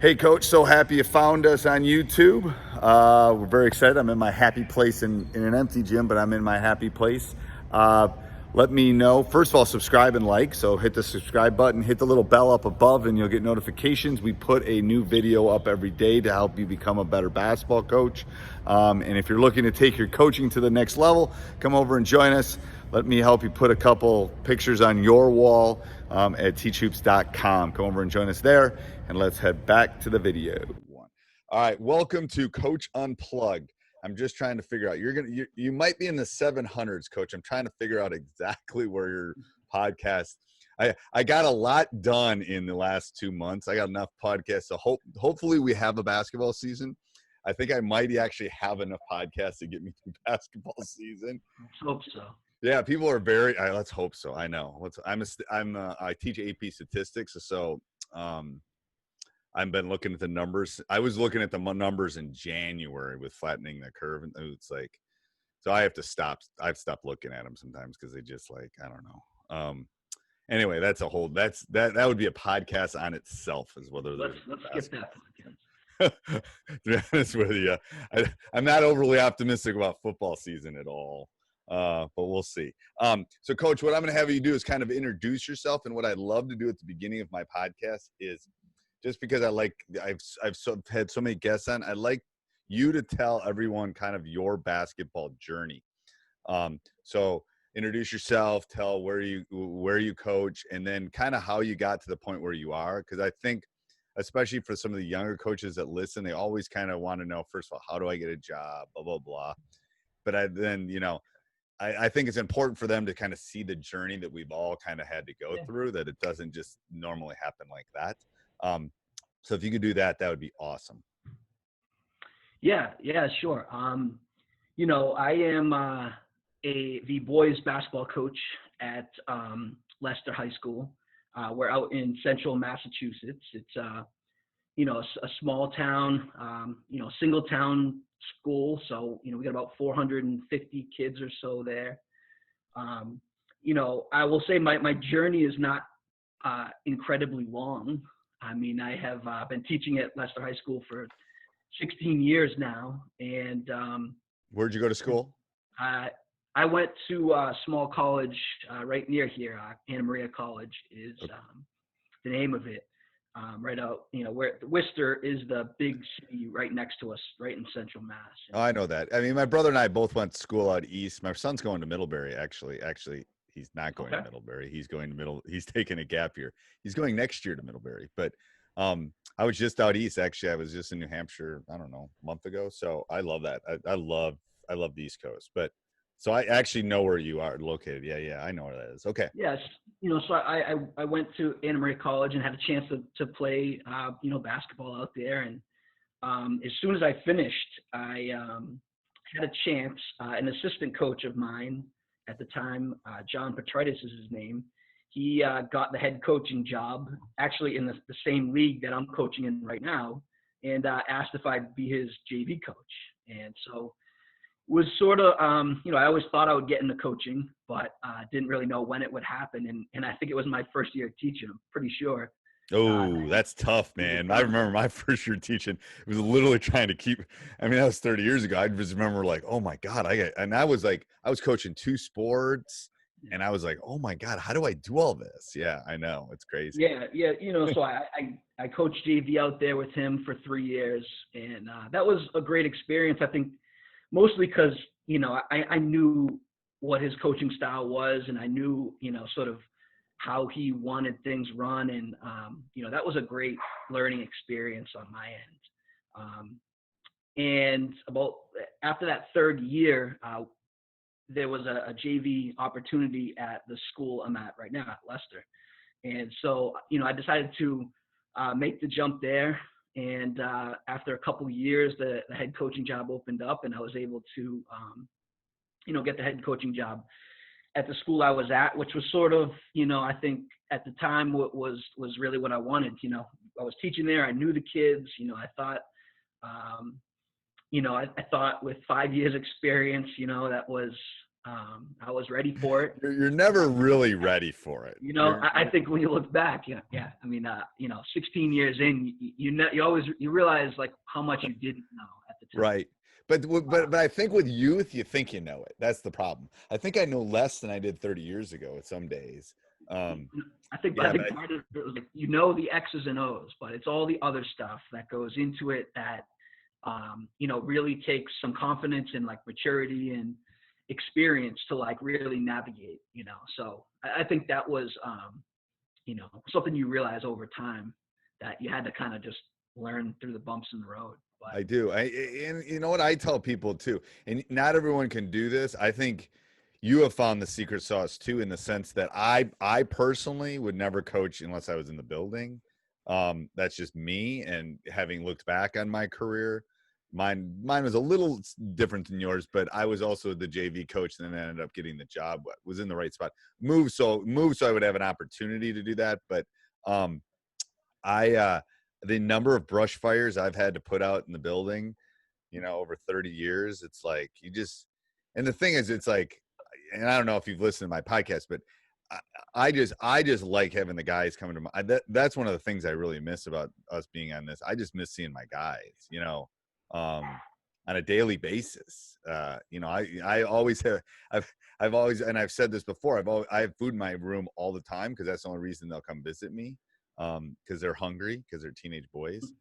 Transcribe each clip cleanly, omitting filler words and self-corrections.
Hey, Coach, so happy you found us on YouTube. We're very excited. I'm in my happy place in an empty gym, but I'm in my happy place. Uh, Let me know. First of all, subscribe and like. So hit the subscribe button, hit the little bell up above, and you'll get notifications. We put a new video up every day to help you become a better basketball coach. And if you're looking to take your coaching to the next level, come over and join us. Let me help you put a couple pictures on your wall at teachhoops.com. Come over and join us there, and let's head back to the video. All right, welcome to Coach Unplugged. I'm just trying to figure out. You might be in the 700s, Coach. I'm trying to figure out exactly where your podcast. I got a lot done in the last 2 months. I got enough podcasts. So hopefully we have a basketball season. I think I might actually have enough podcasts to get me through basketball season. Let's hope so. Yeah, people are very. Let's hope so. I know. I teach AP statistics, so I've been looking at the numbers. I was looking at the numbers in January with flattening the curve, and it's like, so I have to stop. I've stopped looking at them sometimes because they just like, I don't know. Anyway, that would be a podcast on itself, is whether let's skip that podcast. To be honest with you, I'm not overly optimistic about football season at all. But we'll see. So, Coach, what I'm going to have you do is kind of introduce yourself. And what I'd love to do at the beginning of my podcast is, just because I've had so many guests on, I'd like you to tell everyone kind of your basketball journey. So introduce yourself, tell where you coach, and then kind of how you got to the point where you are. Because I think, especially for some of the younger coaches that listen, they always kind of want to know, first of all, how do I get a job, blah, blah, blah. But I think it's important for them to kind of see the journey that we've all kind of had to go through, that it doesn't just normally happen like that. So if you could do that, that would be awesome. Yeah, sure. I am the boys basketball coach at Leicester High School. We're out in central Massachusetts. It's a small town, single town school. So, we got about 450 kids or so there. I will say my journey is not incredibly long. I mean, I have been teaching at Leicester High School for 16 years now. And where'd you go to school? I went to a small college right near here. Anna Maria College is the name of it. Right out, where Worcester is the big city right next to us, right in central Mass. Oh, I know that. I mean, my brother and I both went to school out east. My son's going to Middlebury, actually. He's not going to Middlebury. He's taking a gap year. He's going next year to Middlebury. But I was just out east. Actually, I was just in New Hampshire, I don't know, a month ago. So I love that. I love the East Coast. But so I actually know where you are located. Yeah, I know where that is. Okay. Yes. So I went to Anna Maria College and had a chance to play, basketball out there. And as soon as I finished, I had a chance, an assistant coach of mine at the time, John Petritis is his name. He got the head coaching job, actually in the same league that I'm coaching in right now, and asked if I'd be his JV coach. And so it was sort of, I always thought I would get into coaching, but didn't really know when it would happen. And I think it was my first year teaching, I'm pretty sure. Oh, that's tough, man. I remember my first year teaching. It was literally trying to keep. I mean, that was 30 years ago. I just remember like, oh my God, I was coaching 2 sports, and I was like, oh my God, how do I do all this? Yeah, I know, it's crazy. Yeah. So I coached JV out there with him for 3 years, and that was a great experience. I think mostly because I knew what his coaching style was, and I knew sort of how he wanted things run. And, that was a great learning experience on my end. And after that 3rd year, there was a JV opportunity at the school I'm at right now at Leicester. And so, I decided to make the jump there. And after a couple of years, the head coaching job opened up, and I was able to, get the head coaching job at the school I was at, which was sort of, I think at the time was really what I wanted. I was teaching there. I knew the kids. I thought, I thought with 5 years experience, that was I was ready for it. You're never really ready for it. You know, I think when you look back, yeah. I mean, 16 years in, you realize like how much you didn't know at the time. Right. But I think with youth, you think you know it. That's the problem. I think I know less than I did 30 years ago at some days. I think part of it was like, the X's and O's, but it's all the other stuff that goes into it that, really takes some confidence and like maturity and experience to like really navigate, So I think that was, something you realize over time that you had to kind of just learn through the bumps in the road. But I do. And you know what I tell people too, and not everyone can do this. I think you have found the secret sauce too, in the sense that I personally would never coach unless I was in the building. That's just me. And having looked back on my career, mine was a little different than yours, but I was also the JV coach, and then I ended up getting the job. Was in the right spot. Moved so I would have an opportunity to do that. But the number of brush fires I've had to put out in the building, over 30 years, it's like and the thing is, it's like, and I don't know if you've listened to my podcast, but I just like having the guys coming to my, that's one of the things I really miss about us being on this. I just miss seeing my guys, on a daily basis. I always have, I've always, and I've said this before, I have food in my room all the time, because that's the only reason they'll come visit me. Because they're hungry, because they're teenage boys.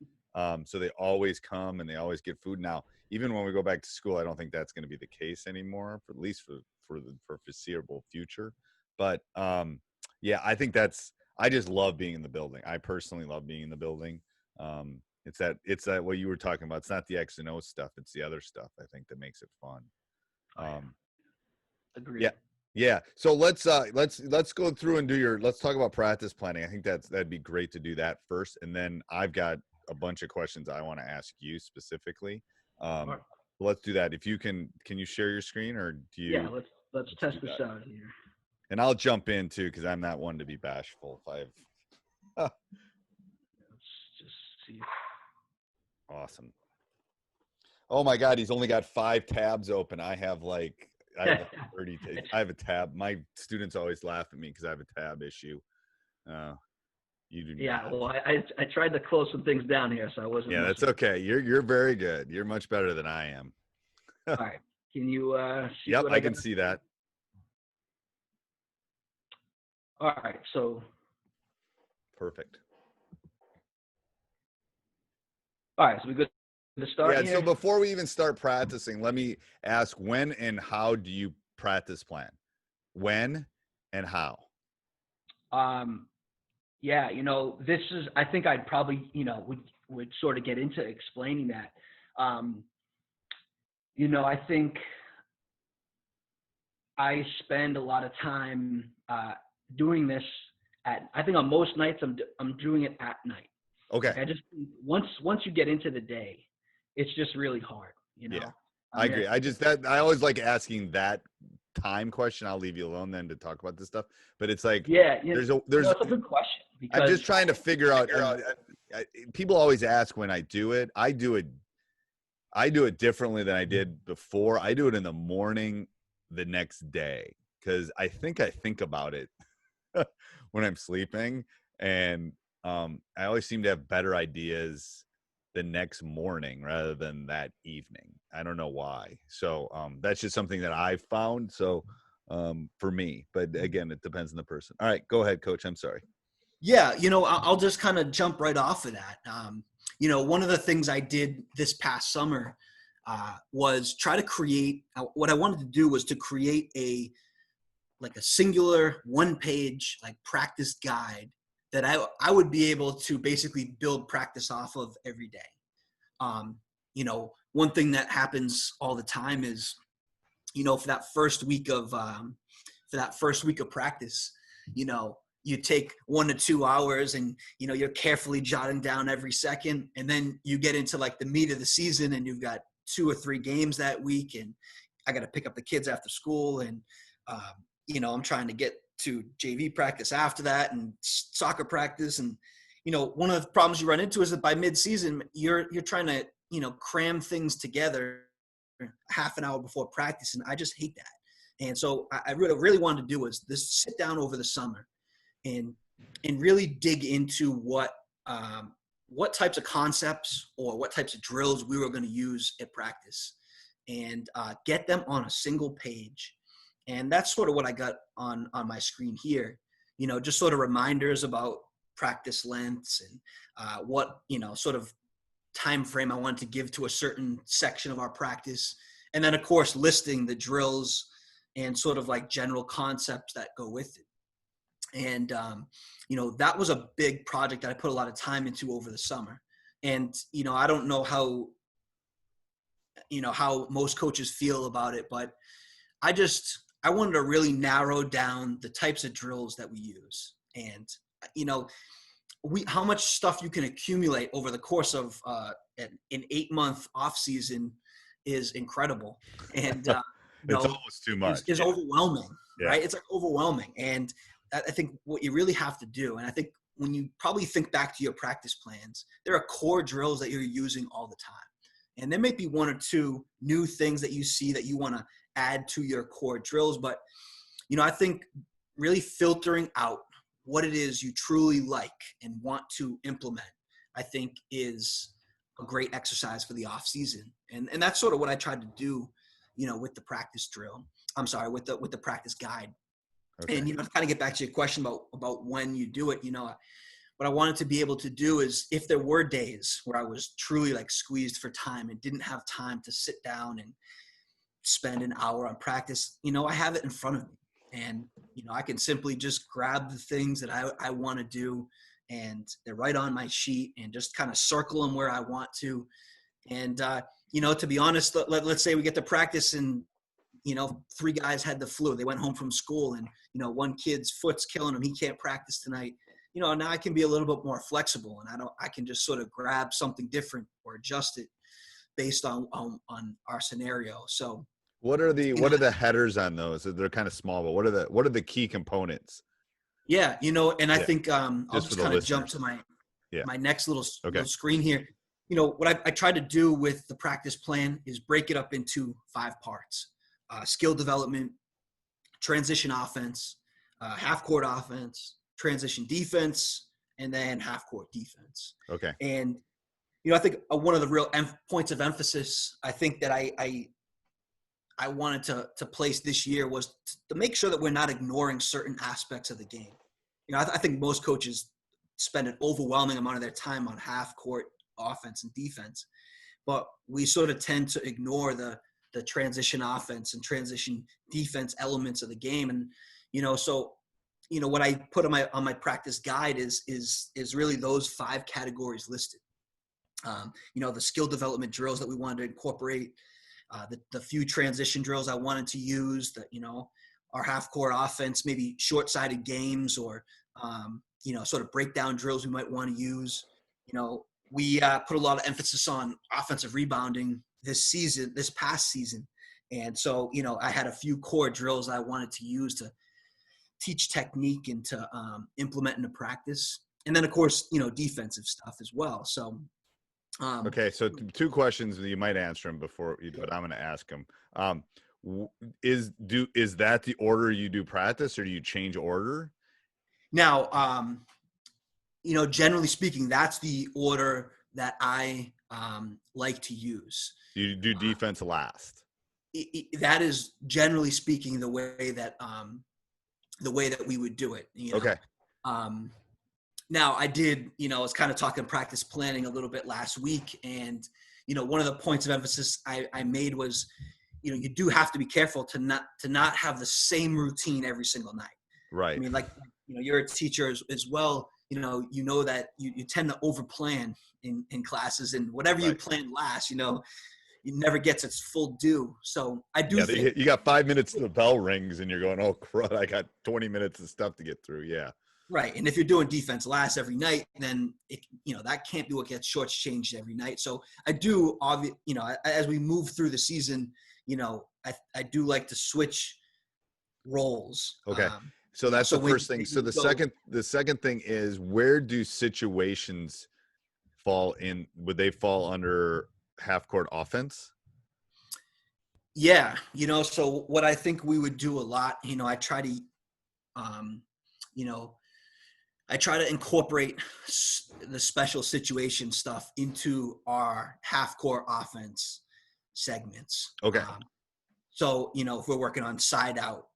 So they always come and they always get food. Now, even when we go back to school, I don't think that's going to be the case anymore, for at least for the foreseeable future. But I think I just love being in the building. I personally love being in the building. It's that what you were talking about. It's not the X and O stuff. It's the other stuff, I think, that makes it fun. Agreed. Yeah. Yeah. So let's go through and let's talk about practice planning. I think that'd be great to do that first. And then I've got a bunch of questions I want to ask you specifically. Sure. Let's do that. If you can you share your screen, or do you? Yeah, let's test this out here. And I'll jump in too, because I'm not one to be bashful. Let's just see. Awesome. Oh my God, he's only got 5 tabs open. I have 30. I have a tab. My students always laugh at me because I have a tab issue. You do. Yeah, not. well, I tried to close some things down here, so I wasn't. Yeah, that's okay. You're very good. You're much better than I am. All right. Can you see? Yep, what I can see that. All right. So. Perfect. All right. So we good to start. Yeah. Here? So before we even start practicing, let me ask, when and how do you practice plan? When and how? Yeah, this is, I think I'd probably, would sort of get into explaining that. I think I spend a lot of time doing this I think on most nights I'm doing it at night. Okay. Like I just, once you get into the day, it's just really hard, Yeah, I agree. I always like asking that time question. I'll leave you alone then to talk about this stuff. But it's like, there's a good question. Because I'm just trying to figure out. People always ask when I do it. I do it differently than I did before. I do it in the morning the next day, because I think about it when I'm sleeping, and I always seem to have better ideas the next morning rather than that evening. I don't know why. So that's just something that I've found. So for me, but again, it depends on the person. All right, go ahead, Coach. I'm sorry. Yeah, I'll just kind of jump right off of that. One of the things I did this past summer was try to create, what I wanted to do was to create a singular 1-page practice guide that I would be able to basically build practice off of every day. One thing that happens all the time is, for that first week of practice, you take 1 to 2 hours and, you're carefully jotting down every second. And then you get into the meat of the season, and you've got 2 or 3 games that week, and I got to pick up the kids after school. And, I'm trying to get to JV practice after that, and soccer practice. And, one of the problems you run into is that by mid-season, you're trying to, cram things together half an hour before practice. And I just hate that. And so I really wanted to do was this: sit down over the summer and really dig into what types of concepts or what types of drills we were going to use at practice, and get them on a single page. And that's sort of what I got on my screen here. Just sort of reminders about practice lengths and what sort of time frame I wanted to give to a certain section of our practice, and then of course listing the drills and sort of like general concepts that go with it. And that was a big project that I put a lot of time into over the summer. And I don't know how most coaches feel about it, but I wanted to really narrow down the types of drills that we use. And how much stuff you can accumulate over the course of an 8-month off season is incredible. And it's almost too much. Is overwhelming, yeah. Right? It's like overwhelming. And I think what you really have to do, and I think when you probably think back to your practice plans, there are core drills that you're using all the time. And there may be one or two new things that you see that you want to add to your core drills. But, I think really filtering out what it is you truly like and want to implement, I think is a great exercise for the off season. And that's sort of what I tried to do, with the practice drill. I'm sorry, with the practice guide. Okay. And, to kind of get back to your question about when you do it, what I wanted to be able to do is, if there were days where I was truly like squeezed for time and didn't have time to sit down and spend an hour on practice, I have it in front of me, and, I can simply just grab the things that I want to do, and they're right on my sheet, and just kind of circle them where I want to. And, to be honest, let's say we get to practice and, 3 guys had the flu. They went home from school, and, one kid's foot's killing him. He can't practice tonight. Now I can be a little bit more flexible, and I can just sort of grab something different or adjust it based on our scenario. So what are the headers on those? They're kind of small, but what are the key components? Yeah. And I think I'll just kind of jump to my next little screen here. What I tried to do with the practice plan is break it up into 5 parts: skill development, transition offense, half court offense, transition defense, and then half court defense. Okay. And, I think one of the real points of emphasis, I think that I wanted to place this year was to make sure that we're not ignoring certain aspects of the game. I think most coaches spend an overwhelming amount of their time on half court offense and defense, but we sort of tend to ignore the transition offense and transition defense elements of the game. And, so, what I put on my practice guide is really those 5 categories listed. The skill development drills that we wanted to incorporate, the few transition drills I wanted to use, that, our half court offense, maybe short-sided games, or, sort of breakdown drills we might want to use. We put a lot of emphasis on offensive rebounding this past season. And so, I had a few core drills I wanted to use to teach technique and to implement into practice. And then, of course, defensive stuff as well. So, okay. So 2 questions, you might answer them before you do it. I'm going to ask them. Is that the order you do practice, or do you change order? Now, generally speaking, that's the order that I like to use. You do defense last. That is generally speaking the way that we would do it. Okay. Now I did, I was kind of talking practice planning a little bit last week, and one of the points of emphasis I made was, you do have to be careful to not have the same routine every single night. Right. I mean, like, you're a teacher as well. That you tend to overplan in classes, and whatever you plan last, it never gets its full due. So I do think you got 5 minutes till the bell rings and you're going, oh crud, I got 20 minutes of stuff to get through. Yeah. Right. And if you're doing defense last every night, then that can't be what gets shortchanged every night. So I do, as we move through the season, I do like to switch roles. Okay. So that's the first thing. So the second thing is, where do situations fall in? Would they fall under half court offense? Yeah, so what I think we would do a lot, I try to, um, you know, I try to incorporate the special situation stuff into our half court offense segments. Okay. So, if we're working on side out,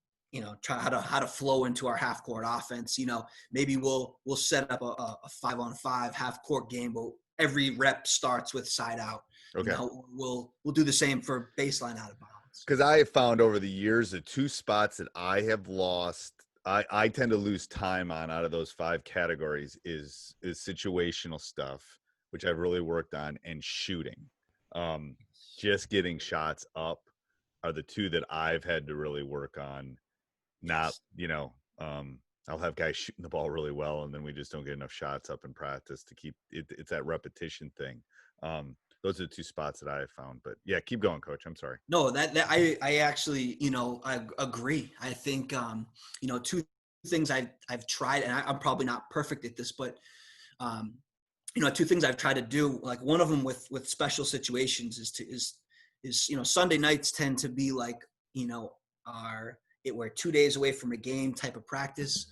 try how to flow into our half court offense, maybe we'll set up a 5-on-5 half court game, but every rep starts with side out. Okay. We'll do the same for baseline out of bounds. Because I have found over the years the two spots that I have lost, I tend to lose time on out of those 5 categories is situational stuff, which I've really worked on, and shooting. Just getting shots up are the two that I've had to really work on. Not, I'll have guys shooting the ball really well, and then we just don't get enough shots up in practice to keep it. It's that repetition thing. Those are the two spots that I have found. But yeah, keep going, Coach. I'm sorry. No, that I actually, I agree. I think, two things I've tried, and I'm probably not perfect at this, but, two things I've tried to do, like one of them with special situations is Sunday nights tend to be like, we're 2 days away from a game type of practice.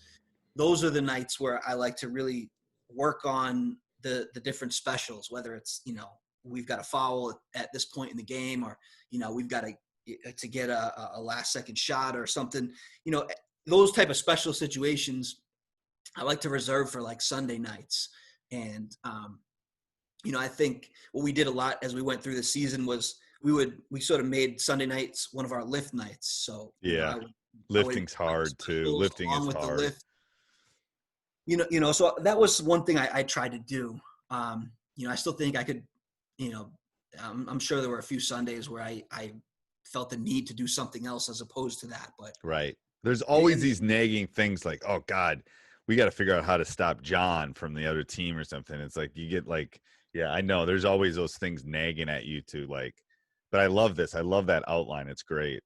Those are the nights where I like to really work on the different specials, whether it's, we've got a foul at this point in the game, or, we've got to get a last second shot or something, those type of special situations I like to reserve for like Sunday nights. And, I think what we did a lot as we went through the season was we sort of made Sunday nights one of our lift nights. So Yeah, lifting's hard too. Lifting is along with the hard. lift. So that was one thing I tried to do. I still think I could, I'm sure there were a few Sundays where I felt the need to do something else as opposed to that. But Right. There's always these nagging things like, oh God, we got to figure out how to stop John from the other team or something. It's like you get like, yeah, I know. There's always those things nagging at you too. Like, but I love this. I love that outline. It's great.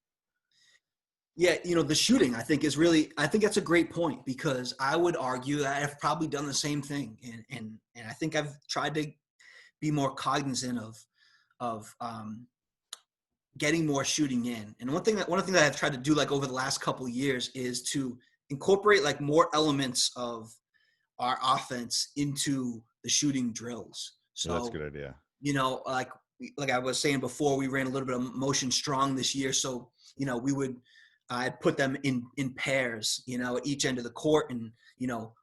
yeah, the shooting I think that's a great point, because I would argue that I've probably done the same thing. And I think I've tried to be more cognizant of getting more shooting in. And one thing that I've tried to do like over the last couple of years is to incorporate like more elements of our offense into the shooting drills. Yeah, that's a So, good idea. like I was saying before, we ran a little bit of motion strong this year. So, we would, I'd put them in pairs, at each end of the court. And,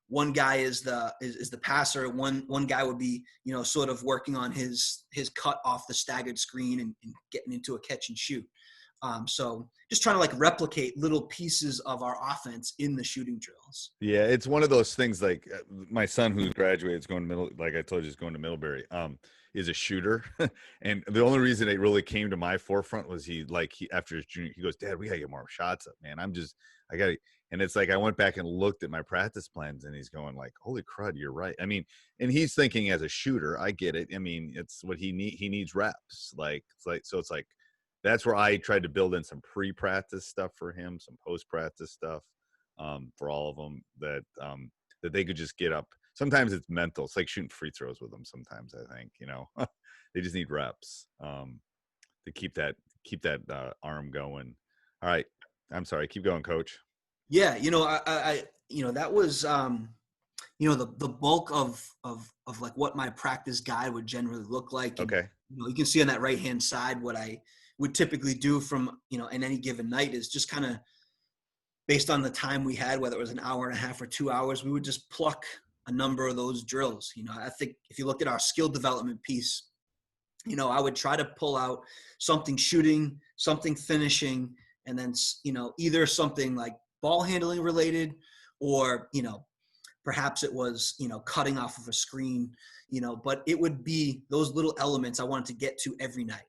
one guy is the passer. One guy would be, sort of working on his cut off the staggered screen and getting into a catch and shoot. So just trying to like replicate little pieces of our offense in the shooting drills. Yeah, it's one of those things like my son who graduated is going to like I told you, is going to Middlebury, is a shooter. And the only reason it really came to my forefront was he after his junior, he goes, Dad, we gotta get more shots up, man. I gotta, and it's like I went back and looked at my practice plans and he's going like, holy crud, you're right. I mean, and he's thinking as a shooter, I get it. I mean, it's what he needs reps. So it's like that's where I tried to build in some pre-practice stuff for him, some post-practice stuff. For all of them that they could just get up. Sometimes it's mental. It's like shooting free throws with them. Sometimes I think, they just need reps to keep that arm going. All right. I'm sorry. Keep going, Coach. Yeah. I that was, the bulk of like what my practice guide would generally look like. And, Okay. You can see on that right-hand side, what I would typically do from, in any given night is just kind of based on the time we had, whether it was an hour and a half or 2 hours, we would just pluck a number of those drills. I think if you look at our skill development piece, I would try to pull out something shooting, something finishing, and then, either something like ball handling related, or, perhaps it was, cutting off of a screen, but it would be those little elements I wanted to get to every night,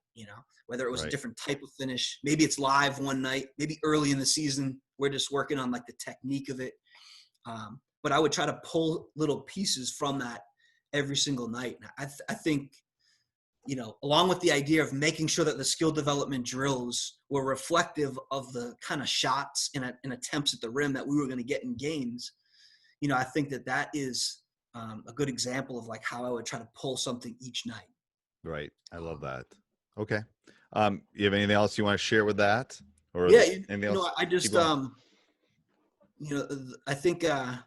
whether it was Right. a different type of finish. Maybe it's live one night, maybe early in the season, we're just working on like the technique of it. But I would try to pull little pieces from that every single night. And I think, along with the idea of making sure that the skill development drills were reflective of the kind of shots and attempts at the rim that we were going to get in games, I think that is a good example of like how I would try to pull something each night. Right. I love that. Okay. You have anything else you want to share with that? Or Yeah, anything else? I just, Keep going. I think I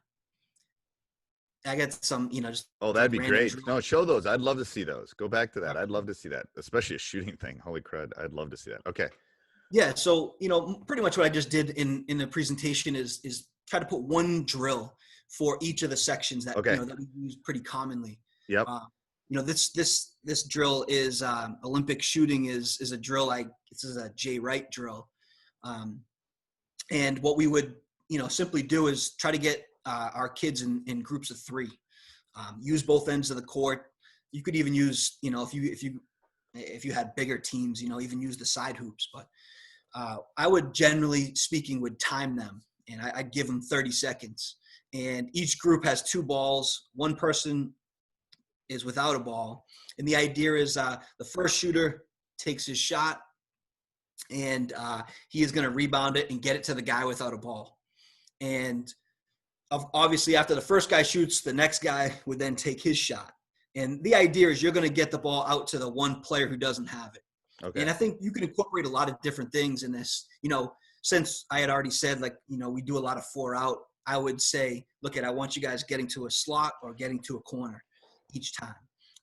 got some, just Oh, like that'd be random great. drills. No, show those. I'd love to see those. Go back to that. I'd love to see that, especially a shooting thing. Holy crud. I'd love to see that. Okay. Yeah, so pretty much what I just did in the presentation is try to put one drill for each of the sections that Okay. that we use pretty commonly. Yep. This drill is Olympic shooting is a drill. This is a Jay Wright drill, and what we would simply do is try to get our kids in groups of 3. Use both ends of the court. You could even use if you had bigger teams, even use the side hoops, but I would generally speaking would time them, and I'd give them 30 seconds. And each group has 2 balls. One person is without a ball. And the idea is the first shooter takes his shot, and he is going to rebound it and get it to the guy without a ball. And obviously after the first guy shoots, the next guy would then take his shot. And the idea is you're going to get the ball out to the one player who doesn't have it. Okay. And I think you can incorporate a lot of different things in this. Since I had already said, we do a lot of 4 out, I would say, I want you guys getting to a slot or getting to a corner each time.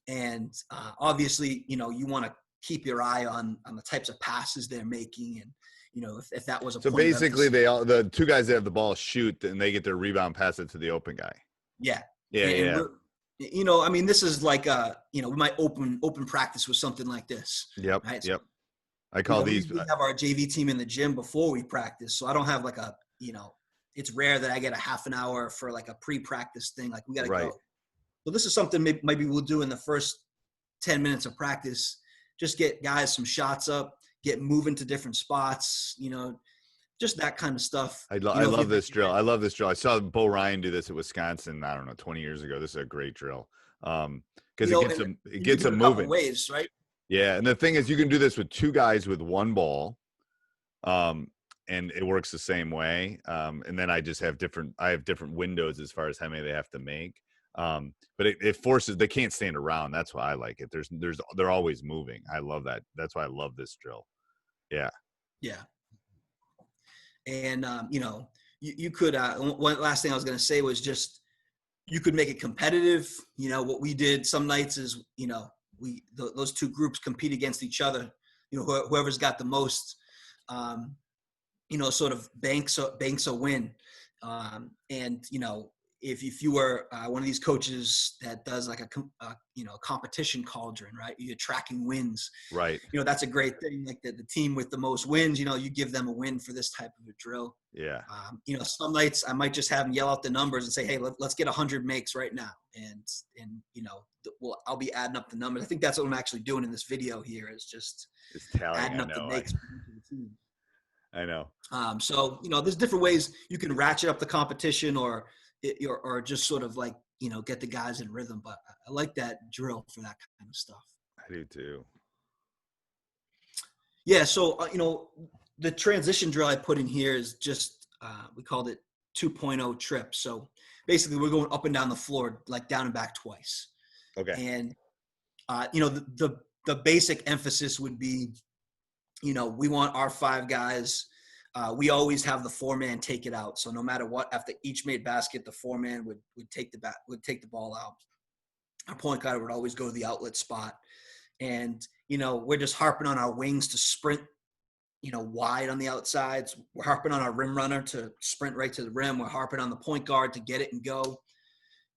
And obviously, you want to keep your eye on the types of passes they're making. And, if that was a So point basically the 2 guys that have the ball shoot and they get their rebound, pass it to the open guy. Yeah. Yeah. This is like we might open practice with something like this. Yep. Right? Yep. I call these. We have our JV team in the gym before we practice, so I don't have it's rare that I get a half an hour for like a pre-practice thing. Like we got to Right. go. So this is something maybe we'll do in the first 10 minutes of practice. Just get guys some shots up, get moving to different spots. Just that kind of stuff. I love this drill. I love this drill. I saw Bo Ryan do this at Wisconsin, I don't know, 20 years ago. This is a great drill. Because it gets them moving. Ways, right? Yeah. And the thing is, you can do this with 2 guys with 1 ball. And it works the same way. And then I just have different windows as far as how many they have to make. But it forces, they can't stand around. That's why I like it. They're always moving. I love that. That's why I love this drill. Yeah. Yeah. And, you could, one last thing I was going to say was just, you could make it competitive. What we did some nights is, those 2 groups compete against each other, whoever's got the most, sort of banks a win. And, if you were one of these coaches that does like a competition cauldron, right? You're tracking wins. Right. That's a great thing. Like the team with the most wins, you give them a win for this type of a drill. Yeah. Some nights I might just have them yell out the numbers and say, hey, let's get 100 makes right now. And I'll be adding up the numbers. I think that's what I'm actually doing in this video here is just adding up the makes for the team. I know. So, there's different ways you can ratchet up the competition or just sort of like, get the guys in rhythm. But I like that drill for that kind of stuff. I do too. Yeah. So, the transition drill I put in here is just, we called it 2.0 trip. So basically we're going up and down the floor, like down and back twice. Okay. And, the basic emphasis would be, we want our 5 guys. We always have the 4-man take it out. So no matter what, after each made basket, the 4-man would take the ball out. Our point guard would always go to the outlet spot. And, we're just harping on our wings to sprint, wide on the outsides. We're harping on our rim runner to sprint right to the rim. We're harping on the point guard to get it and go.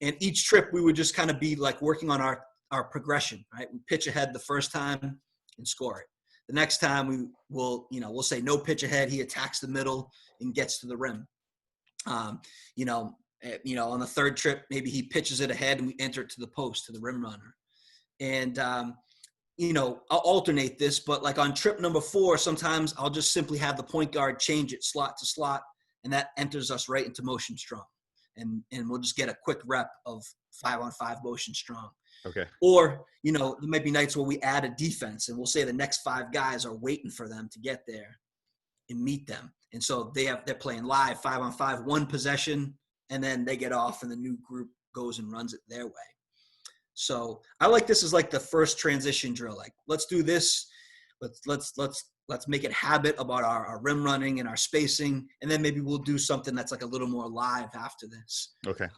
And each trip we would just kind of be like working on our progression, right? We pitch ahead the first time and score it. The next time we'll say no pitch ahead. He attacks the middle and gets to the rim. On the third trip, maybe he pitches it ahead and we enter it to the post, to the rim runner. And, I'll alternate this, but like on trip number 4, sometimes I'll just simply have the point guard change it slot to slot, and that enters us right into motion strong. And we'll just get a quick rep of 5-on-5 motion strong. Okay. Or, there might be nights where we add a defense and we'll say the next 5 guys are waiting for them to get there and meet them. And so they're playing live 5-on-5, 1 possession, and then they get off and the new group goes and runs it their way. So I like this as like the first transition drill. Like, let's do this. let's make it habit about our rim running and our spacing, and then maybe we'll do something that's like a little more live after this. Okay.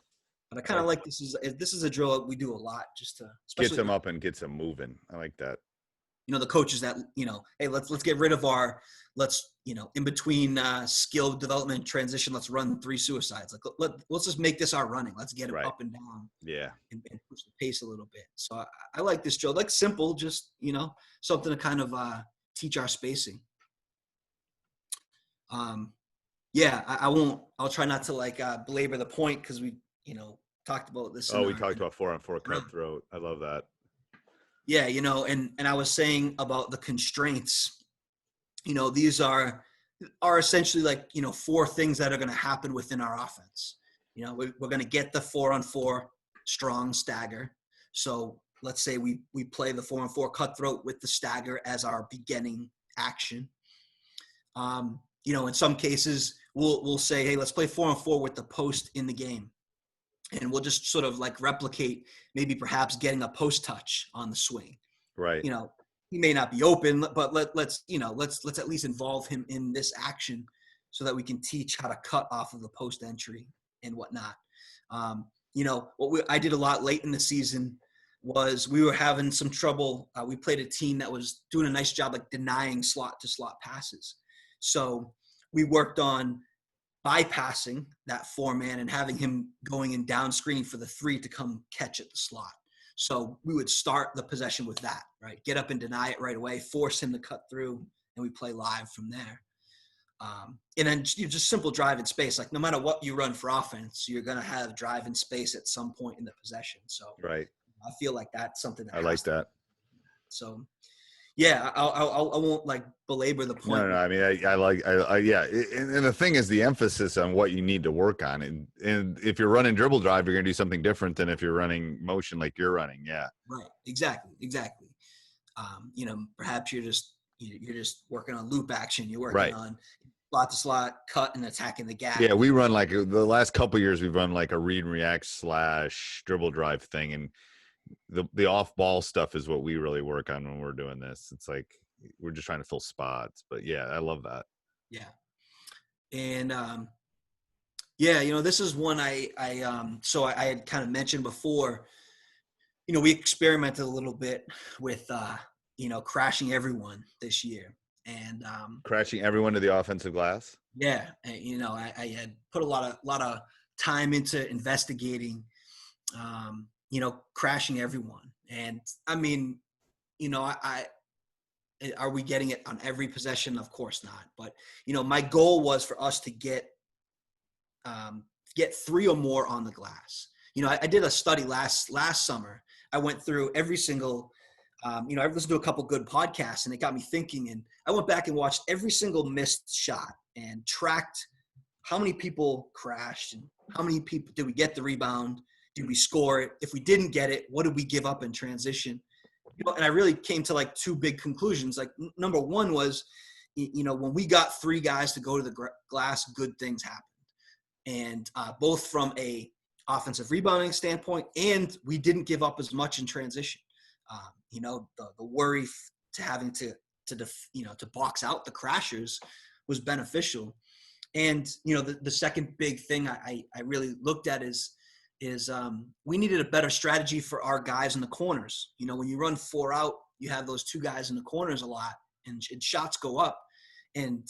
But I kind of like this is a drill that we do a lot, just to Gets especially them up and gets them moving. I like that. the coaches that hey, let's get rid of in between skill development transition, let's run 3 suicides. Like let's just make this our running. Let's get it up and down. Yeah. And push the pace a little bit. So I like this drill. Like simple, just something to kind of teach our spacing. I'll try not to belabor the point, because we talked about this. We talked about 4-on-4 cutthroat. I love that. Yeah, and I was saying about the constraints. These are essentially 4 things that are going to happen within our offense. We're going to get the 4-on-4 strong stagger. So let's say we play the 4-on-4 cutthroat with the stagger as our beginning action. In some cases we'll say, hey, let's play 4-on-4 with the post in the game. And we'll just sort of replicate, maybe perhaps getting a post touch on the swing. Right. He may not be open, but let's at least involve him in this action so that we can teach how to cut off of the post entry and whatnot. I did a lot late in the season was we were having some trouble. We played a team that was doing a nice job denying slot to slot passes. So we worked on bypassing that 4-man and having him going in down screening for the 3 to come catch at the slot. So we would start the possession with that, right? Get up and deny it right away, force him to cut through, and we play live from there. And then just simple drive in space. No matter what you run for offense, you're going to have drive in space at some point in the possession. So right. I feel like that's something that I like that. So yeah, I won't belabor the point. No. I mean, yeah. And the thing is the emphasis on what you need to work on. And if you're running dribble drive, you're going to do something different than if you're running motion like you're running. Yeah. Right. Exactly. Perhaps you're just working on loop action. You're working on slot to slot, cut, and attacking the gap. Yeah, we run the last couple of years, we've run a read and react / dribble drive thing. And the off ball stuff is what we really work on when we're doing this. It's we're just trying to fill spots, but yeah, I love that. Yeah. And this is one I had kind of mentioned before. We experimented a little bit with crashing everyone this year, and crashing everyone to the offensive glass. Yeah, I had put a lot of time into investigating crashing everyone. And I mean, are we getting it on every possession? Of course not. But, my goal was for us to get 3 or more on the glass. I did a study last summer. I went through every single, I've listened to a couple good podcasts, and it got me thinking. And I went back and watched every single missed shot and tracked how many people crashed and how many people did we get the rebound. Did we score it? If we didn't get it, what did we give up in transition? And I really came to 2 big conclusions. Number one was, when we got 3 guys to go to the glass, good things happened. And both from a offensive rebounding standpoint, and we didn't give up as much in transition. The worry to having to box out the crashers was beneficial. And, the second big thing I really looked at is we needed a better strategy for our guys in the corners. When you run 4 out, you have those 2 guys in the corners a lot, and shots go up. And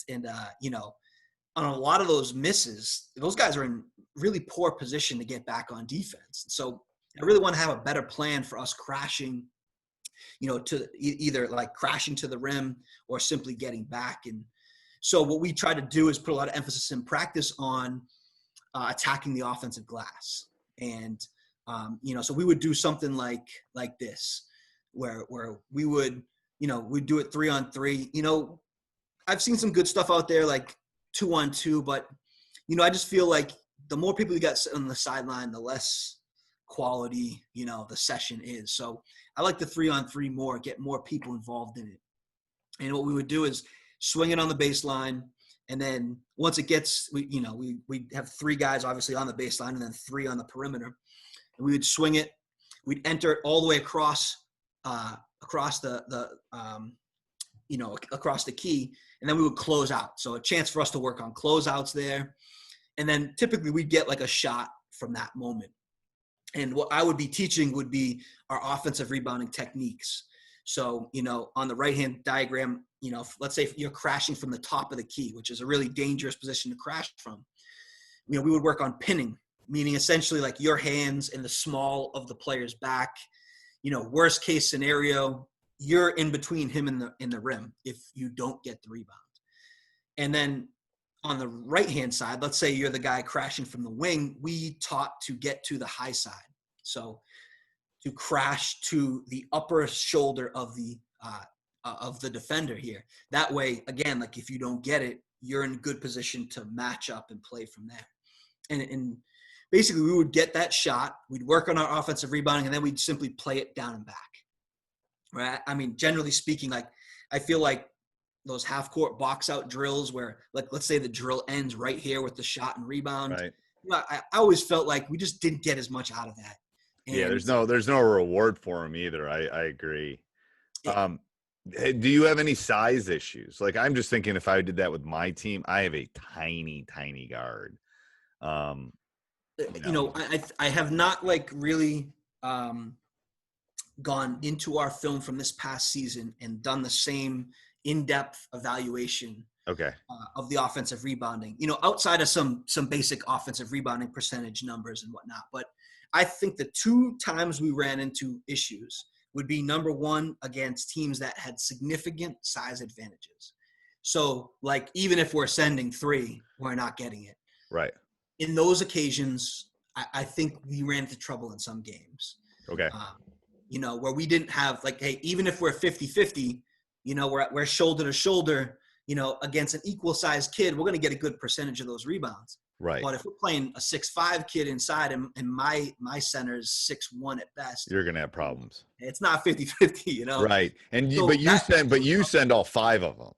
on a lot of those misses, those guys are in really poor position to get back on defense. So I really want to have a better plan for us crashing, to either crashing to the rim or simply getting back. And so what we try to do is put a lot of emphasis in practice on attacking the offensive glass. And, so we would do something like this, where we would, we'd do it 3-on-3. I've seen some good stuff out there, 2-on-2, but, I just feel like the more people you got sitting on the sideline, the less quality, the session is. So I like the 3-on-3 more, get more people involved in it. And what we would do is swing it on the baseline. And then once it gets, we have 3 guys obviously on the baseline and then 3 on the perimeter. And we would swing it. We'd enter it all the way across the across the key, and then we would close out. So a chance for us to work on closeouts there. And then typically we'd get like a shot from that moment. And what I would be teaching would be our offensive rebounding techniques. So, on the right-hand diagram, let's say you're crashing from the top of the key, which is a really dangerous position to crash from. We would work on pinning, meaning essentially like your hands in the small of the player's back. Worst case scenario, you're in between him and the rim if you don't get the rebound. And then on the right-hand side, let's say you're the guy crashing from the wing, we taught to get to the high side. So to crash to the upper shoulder of the defender here. That way, again, like if you don't get it, you're in good position to match up and play from there. And basically we would get that shot, we'd work on our offensive rebounding, and then we'd simply play it down and back. Right? I mean, generally speaking, like I feel like those half-court box-out drills where, like, let's say the drill ends right here with the shot and rebound. Right. I always felt like we just didn't get as much out of that. And yeah, there's no reward for him either. I agree. Do you have any size issues? Like, I'm just thinking if I did that with my team, I have a tiny guard. I have not like really gone into our film from this past season and done the same in-depth evaluation of the offensive rebounding, outside of some basic offensive rebounding percentage numbers and whatnot. But I think the 2 times we ran into issues would be, number one, against teams that had significant size advantages. So like, even if we're sending 3, we're not getting it. Right. In those occasions, I think we ran into trouble in some games. Okay. Where we didn't have like, hey, even if we're 50-50, we're shoulder to shoulder, against an equal sized kid, we're going to get a good percentage of those rebounds. Right. But if we're playing a 6'5" kid inside and my center is 6'1" at best, you're going to have problems. It's not 50-50, Right. And you send all 5 of them.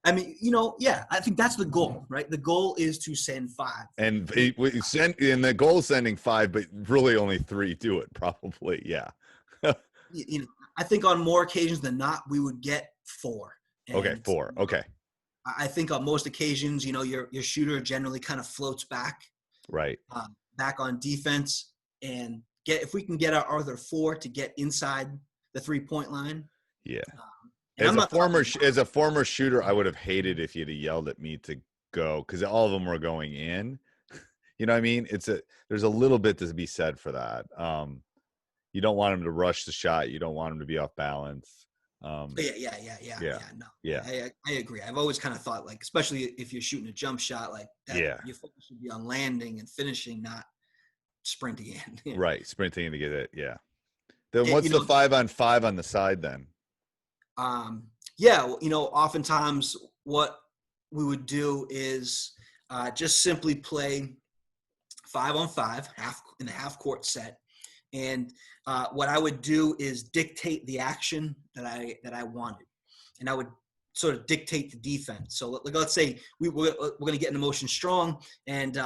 I mean, I think that's the goal, right? The goal is to send 5. And the goal is sending 5, but really only 3 do it, probably. Yeah. I think on more occasions than not, we would get 4. Okay, 4. Okay. I think on most occasions, your shooter generally kind of floats back. Right. Back on defense, and if we can get our other 4 to get inside the 3-point line. Yeah. As a former shooter, I would have hated if you'd have yelled at me to go, because all of them were going in. You know what I mean? There's a little bit to be said for that. You don't want him to rush the shot. You don't want him to be off balance. No. Yeah, I agree. I've always kind of thought, like, especially if you're shooting a jump shot like that, your focus should be on landing and finishing, not sprinting in. Right, sprinting in to get it. Yeah. Then what's the 5-on-5 on the side then? Oftentimes what we would do is just simply play 5-on-5 in the half court set. And what I would do is dictate the action that I wanted, and I would sort of dictate the defense. So let's say we're going to get into motion strong, and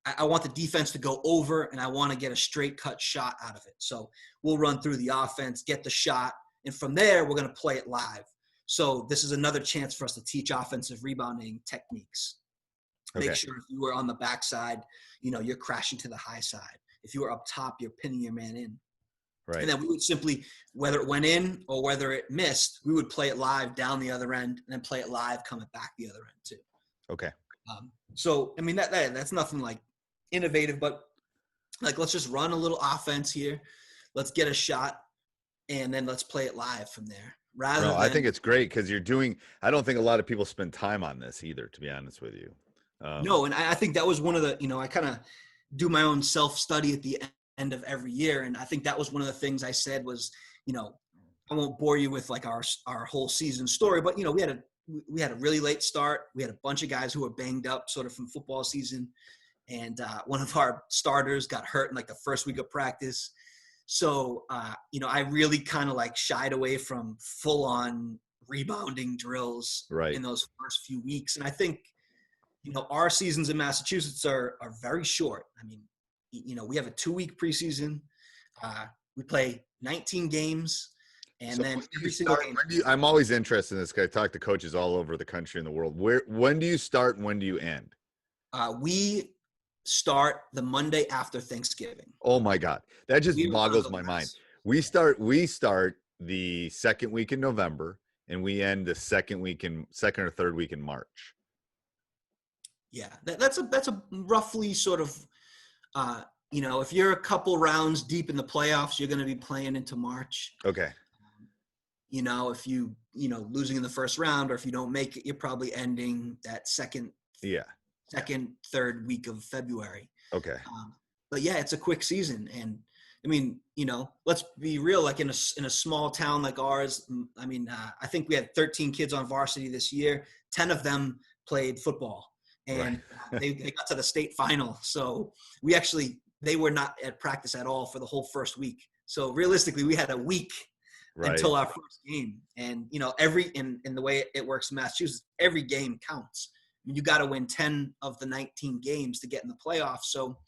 I want the defense to go over, and I want to get a straight cut shot out of it. So we'll run through the offense, get the shot, and from there we're going to play it live. So this is another chance for us to teach offensive rebounding techniques. Make sure if you were on the backside, you're crashing to the high side. If you were up top, you're pinning your man in. Right. And then we would simply, whether it went in or whether it missed, we would play it live down the other end, and then play it live coming back the other end too. Okay. So, I mean, that's nothing like innovative, but like, let's just run a little offense here. Let's get a shot, and then let's play it live from there. I think it's great because I don't think a lot of people spend time on this either, to be honest with you. No, and I think that was one of the, I kind of do my own self-study at the end of every year. And I think that was one of the things I said was, I won't bore you with like our whole season story, but, we had a really late start. We had a bunch of guys who were banged up sort of from football season. And one of our starters got hurt in like the first week of practice. So, I really kind of like shied away from full on rebounding drills in those first few weeks. And I think, our seasons in Massachusetts are very short. I mean, we have a 2-week preseason. We play 19 games. And So then when do you every single start? game. I'm always interested in this. 'Cause I talk to coaches all over the country and the world. When do you start and when do you end? We start the Monday after Thanksgiving. Oh my God. That just We have one of boggles the my mind. last. We start the second week in November and we end the second or third week in March. Yeah, that's a roughly sort of, if you're a couple rounds deep in the playoffs, you're going to be playing into March. Okay. If losing in the first round, or if you don't make it, you're probably ending that second, Yeah. third week of February. Okay. But yeah, it's a quick season, and I mean, let's be real. Like in a small town like ours, I think we had 13 kids on varsity this year. 10 of them played football, and they got to the state final. So they were not at practice at all for the whole first week. So realistically, we had a week until our first game. And in the way it works in Massachusetts, every game counts. You got to win 10 of the 19 games to get in the playoffs. So,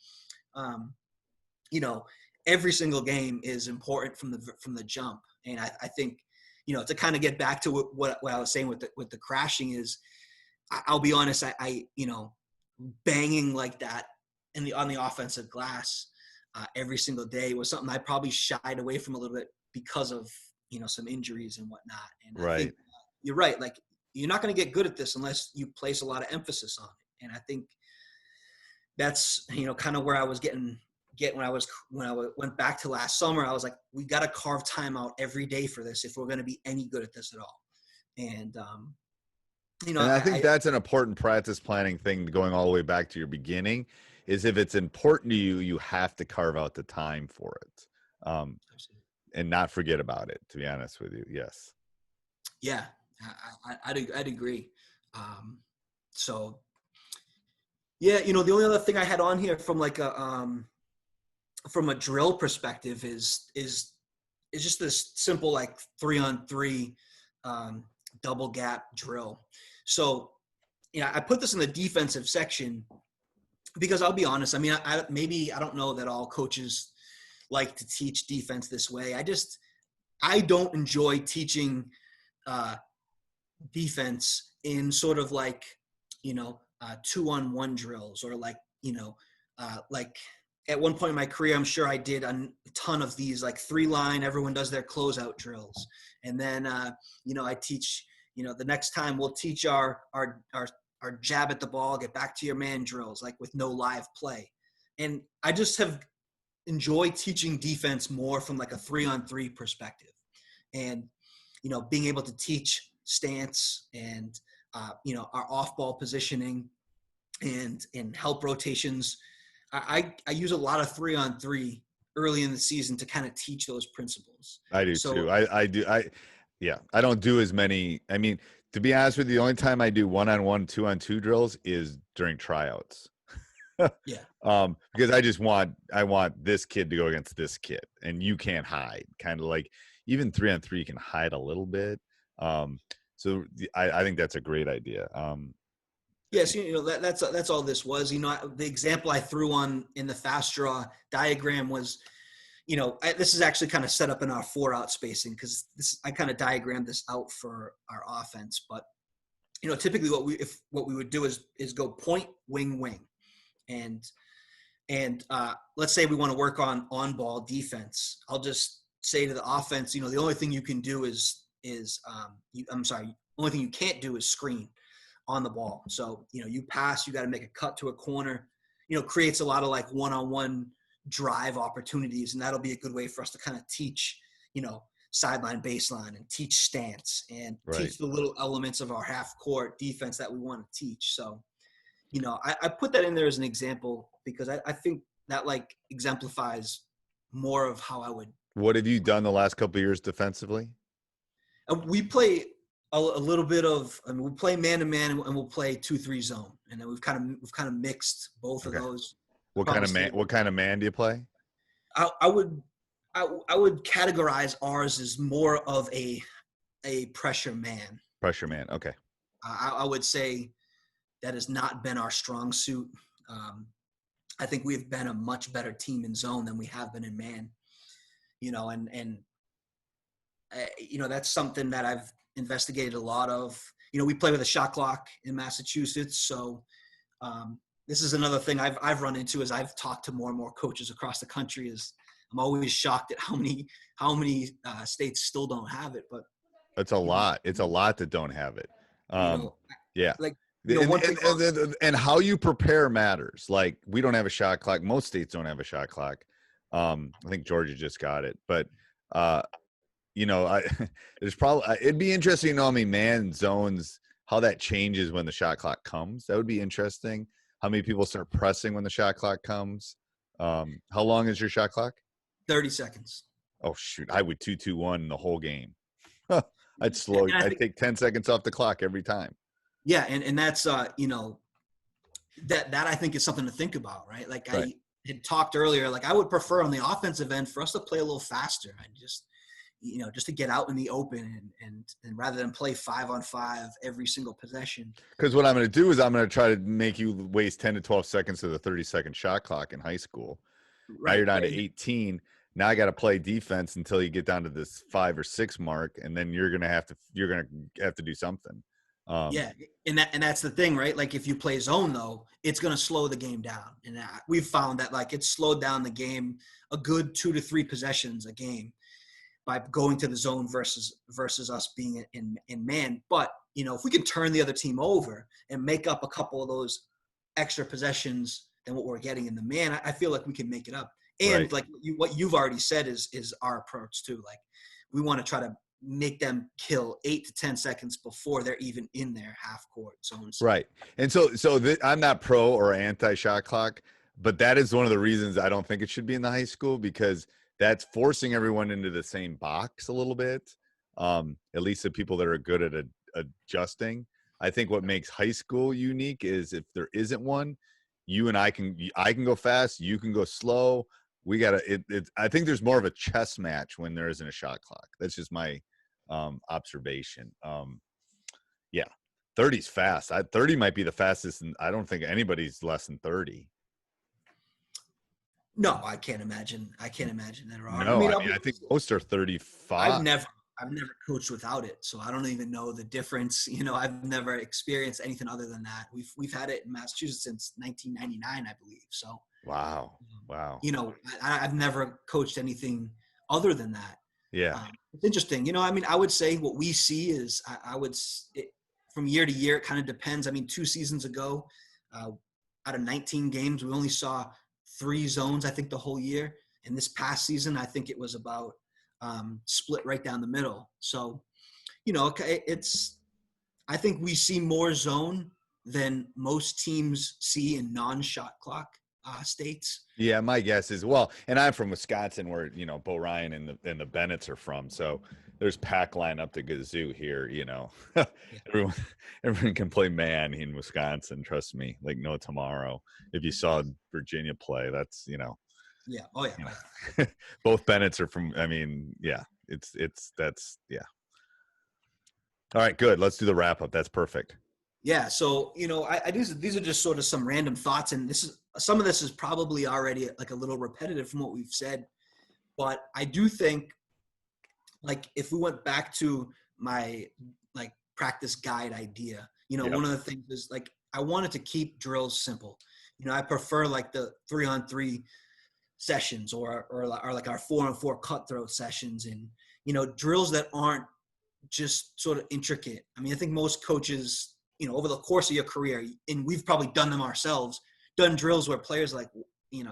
every single game is important from the jump. And I think, to kind of get back to what I was saying with the crashing is, I'll be honest, I banging like that on the offensive glass every single day was something I probably shied away from a little bit because of some injuries and whatnot. And I think you're right. Like, you're not going to get good at this unless you place a lot of emphasis on it. And I think that's kind of where I was getting when I went back to last summer. I was like, we got to carve time out every day for this if we're going to be any good at this at all. And and I think that's an important practice planning thing, going all the way back to your beginning, is if it's important to you, you have to carve out the time for it, and not forget about it, to be honest with you. Yes. Yeah, I'd agree. So yeah, the only other thing I had on here from like from a drill perspective is just this simple, like 3-on-3 double gap drill. So, I put this in the defensive section because I'll be honest. I mean, I don't know that all coaches like to teach defense this way. I don't enjoy teaching defense in sort of like, 2-on-1 drills, or like, like at one point in my career, I'm sure I did a ton of these, like 3-line, everyone does their closeout drills. And then, I teach, the next time we'll teach our jab at the ball, get back to your man drills, like with no live play. And I just have enjoyed teaching defense more from like a 3-on-3 perspective. And, being able to teach stance and, our off-ball positioning and help rotations. I use a lot of 3-on-3 early in the season to kind of teach those principles. I do too. I do. I don't do as many. I mean, to be honest with you, the only time I do 1-on-1, 2-on-2 drills is during tryouts. Yeah. Because I want this kid to go against this kid, and you can't hide. Kind of like even 3-on-3, you can hide a little bit. So I think that's a great idea. Yes, that's all this was. The example I threw on in the fast draw diagram was, this is actually kind of set up in our 4-out spacing, because I kind of diagrammed this out for our offense. But typically what we would do is go point, wing, wing, and let's say we want to work on ball defense. I'll just say to the offense, the only thing you can do only thing you can't do is screen on the ball. So, you pass, you got to make a cut to a corner, creates a lot of like 1-on-1 drive opportunities. And that'll be a good way for us to kind of teach, sideline, baseline, and teach stance and teach the little elements of our half court defense that we want to teach. So, I put that in there as an example because I think that like exemplifies more of how I would. What have you done the last couple of years defensively? We play a little bit of. I mean, we play man to man, and we'll play 2-3 zone, and then we've kind of mixed both of those. What kind of man do you play? I would categorize ours as more of a pressure man. Pressure man. Okay. I would say that has not been our strong suit. I think we've been a much better team in zone than we have been in man. And that's something that I've investigated a lot of. We play with a shot clock in Massachusetts. So this is another thing I've run into as I've talked to more and more coaches across the country. Is I'm always shocked at how many states still don't have it. But it's a lot. It's a lot that don't have it. Yeah. Like And, one thing. and how you prepare matters. Like, we don't have a shot clock. Most states don't have a shot clock. I think Georgia just got it, but there's probably, it'd be interesting to know how many man zones, how that changes when the shot clock comes. That would be interesting. How many people start pressing when the shot clock comes? How long is your shot clock? 30 seconds. Oh shoot, I would 2-2-1 the whole game. I'd take 10 seconds off the clock every time. Yeah, and that's that I think is something to think about, right? Like, right. I had talked earlier, like I would prefer on the offensive end for us to play a little faster and just to get out in the open and rather than play 5-on-5 every single possession. Because what I'm going to do is I'm going to try to make you waste 10 to 12 seconds of the 30-second shot clock in high school. Right. Now you're down to 18. Now I got to play defense until you get down to this 5 or 6 mark, and then you're going to have to do something. Yeah, and that's the thing, right? Like, if you play zone, though, it's going to slow the game down, and we've found that like it's slowed down the game a good 2 to 3 possessions a game by going to the zone versus us being in man. But if we can turn the other team over and make up a couple of those extra possessions than what we're getting in the man, I feel like we can make it up. And right. Like what you've already said is our approach too. Like, we want to try to make them kill 8 to 10 seconds before they're even in their half court zones. Right. And so I'm not pro or anti shot clock, but that is one of the reasons I don't think it should be in the high school, because that's forcing everyone into the same box a little bit. At least the people that are good at adjusting. I think what makes high school unique is if there isn't one, you and I can go fast, you can go slow. We gotta. I think there's more of a chess match when there isn't a shot clock. That's just my observation. Yeah, 30's fast. 30 might be the fastest, and I don't think anybody's less than 30. No, I can't imagine that at all. No, I think most are 35. I've never coached without it, so I don't even know the difference. I've never experienced anything other than that. We've had it in Massachusetts since 1999, I believe. So wow. I've never coached anything other than that. Yeah, it's interesting. I would say what we see is from year to year, it kind of depends. 2 seasons ago, out of 19 games, we only saw 3 zones, I think, the whole year. And this past season, I think it was about split right down the middle. So, I think we see more zone than most teams see in non-shot clock states. Yeah, my guess is, well, and I'm from Wisconsin, where Bo Ryan and the Bennetts are from, so there's pack line up to gazoo here. Yeah. everyone can play man in Wisconsin. Trust me, like no tomorrow. If you saw Virginia play, that's Yeah. Oh yeah. Both Bennetts are from. Yeah, that's yeah. All right, good. Let's do the wrap up. That's perfect. Yeah. So, these are just sort of some random thoughts, and some of this is probably already like a little repetitive from what we've said, but I do think, like, if we went back to my like practice guide idea, yep. One of the things is like, I wanted to keep drills simple. I prefer like the 3-on-3 sessions or like our 4-on-4 cutthroat sessions, and, drills that aren't just sort of intricate. I think most coaches, over the course of your career, and we've probably done them ourselves, done drills where players like,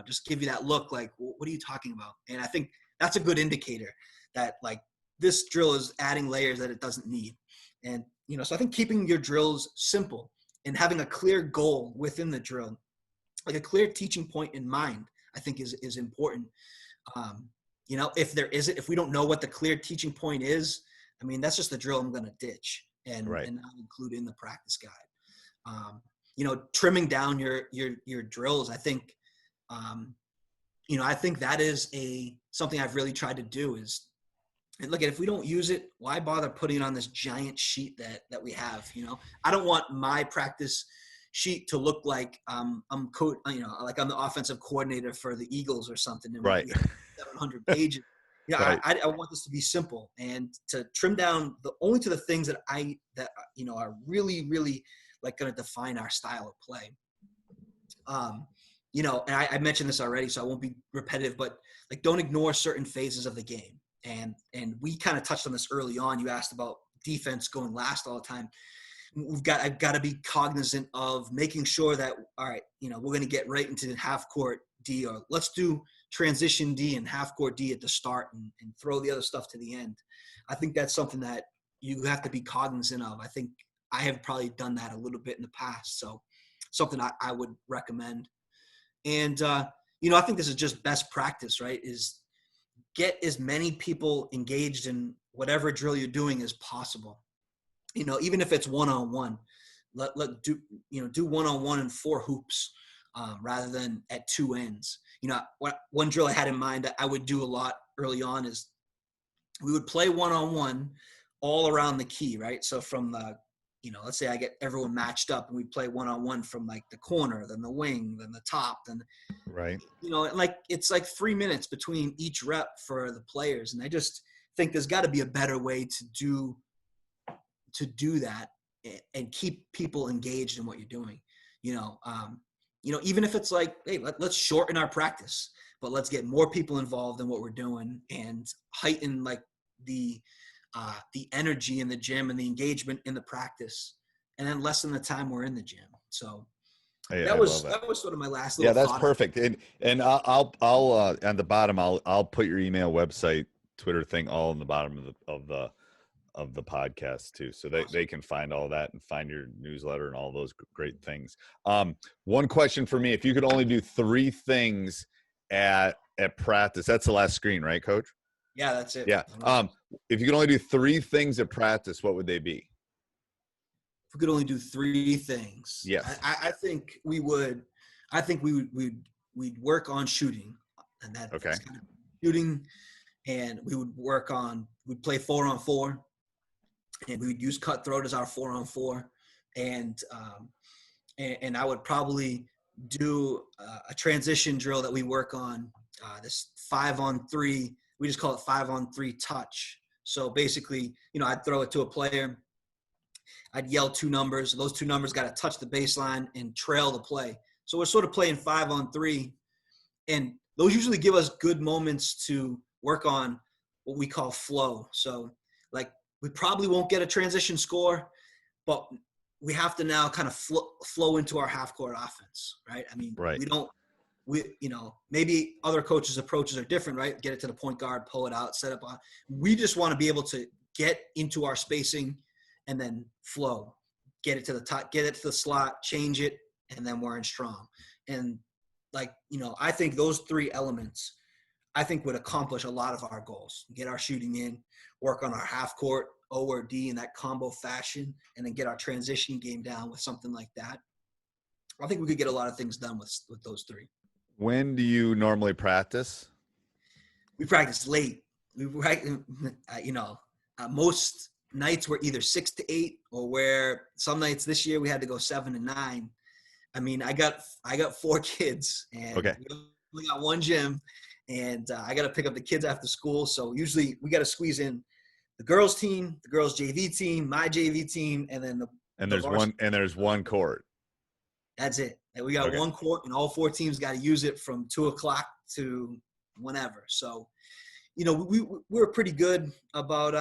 just give you that look like, what are you talking about? And I think that's a good indicator that like this drill is adding layers that it doesn't need. And, so I think keeping your drills simple and having a clear goal within the drill, like a clear teaching point in mind, I think is important. If we don't know what the clear teaching point is, that's just the drill I'm going to ditch and not include in the practice guide. Trimming down your drills, I think, I think that is something I've really tried to do is, and look, if we don't use it, why bother putting it on this giant sheet that we have? I don't want my practice sheet to look like I'm like I'm the offensive coordinator for the Eagles or something. And right. 700 pages. Yeah, Right. I want this to be simple and to trim down only to the things that are really, really like going to define our style of play. And I mentioned this already, so I won't be repetitive, but like don't ignore certain phases of the game. And we kind of touched on this early on. You asked about defense going last all the time. I've got to be cognizant of making sure that, all right, we're going to get right into half court D, or let's do transition D and half court D at the start and throw the other stuff to the end. I think that's something that you have to be cognizant of. I think I have probably done that a little bit in the past. So something I would recommend. And, I think this is just best practice, right? Is get as many people engaged in whatever drill you're doing as possible. Even if it's one-on-one, do one-on-one in 4 hoops rather than at 2 ends. One drill I had in mind that I would do a lot early on is we would play one-on-one all around the key, right? So from the, let's say I get everyone matched up and we play one-on-one from like the corner, then the wing, then the top, then, Right. like it's like 3 minutes between each rep for the players. And I just think there's got to be a better way to do that and keep people engaged in what you're doing. Even if it's like, hey, let's shorten our practice, but let's get more people involved in what we're doing and heighten like the energy in the gym and the engagement in the practice, and then lessen the time we're in the gym. So that was sort of my last little that's thought. perfect. And I'll on the bottom, I'll put your email, website, Twitter thing all in the bottom of the podcast too. So they can find all that and find your newsletter and all those great things. One question for me, if you could only do 3 things at practice, that's the last screen, right, Coach? Yeah, that's it. Yeah. If you could only do 3 things at practice, what would they be? If we could only do 3 things, yes, I think we would. I think we'd work on shooting, and that's kind of shooting, and we'd play 4-on-4, and we would use cutthroat as our 4-on-4, and I would probably do a transition drill that we work on, this 5-on-3. We just call it 5-on-3 touch. So basically, I'd throw it to a player. I'd yell 2 numbers. Those 2 numbers got to touch the baseline and trail the play. So we're sort of playing 5-on-3. And those usually give us good moments to work on what we call flow. So like we probably won't get a transition score, but we have to now kind of flow into our half court offense, right? I mean, right. Maybe other coaches' approaches are different, right? Get it to the point guard, pull it out, set up on. We just want to be able to get into our spacing and then flow, get it to the top, get it to the slot, change it, and then we're in strong. And I think those 3 elements, would accomplish a lot of our goals. Get our shooting in, work on our half court, O or D in that combo fashion, and then get our transition game down with something like that. I think we could get a lot of things done with those 3. When do you normally practice? We practice late. Most nights were either 6 to 8, or where some nights this year we had to go 7 to 9. I mean, I got 4 kids, and we only got 1 gym, and I got to pick up the kids after school. So usually we got to squeeze in the girls team, the girls JV team, my JV team, and then there's one court. That's it. And we got 1 court, and all 4 teams got to use it from 2:00 to whenever. So, we're pretty good about,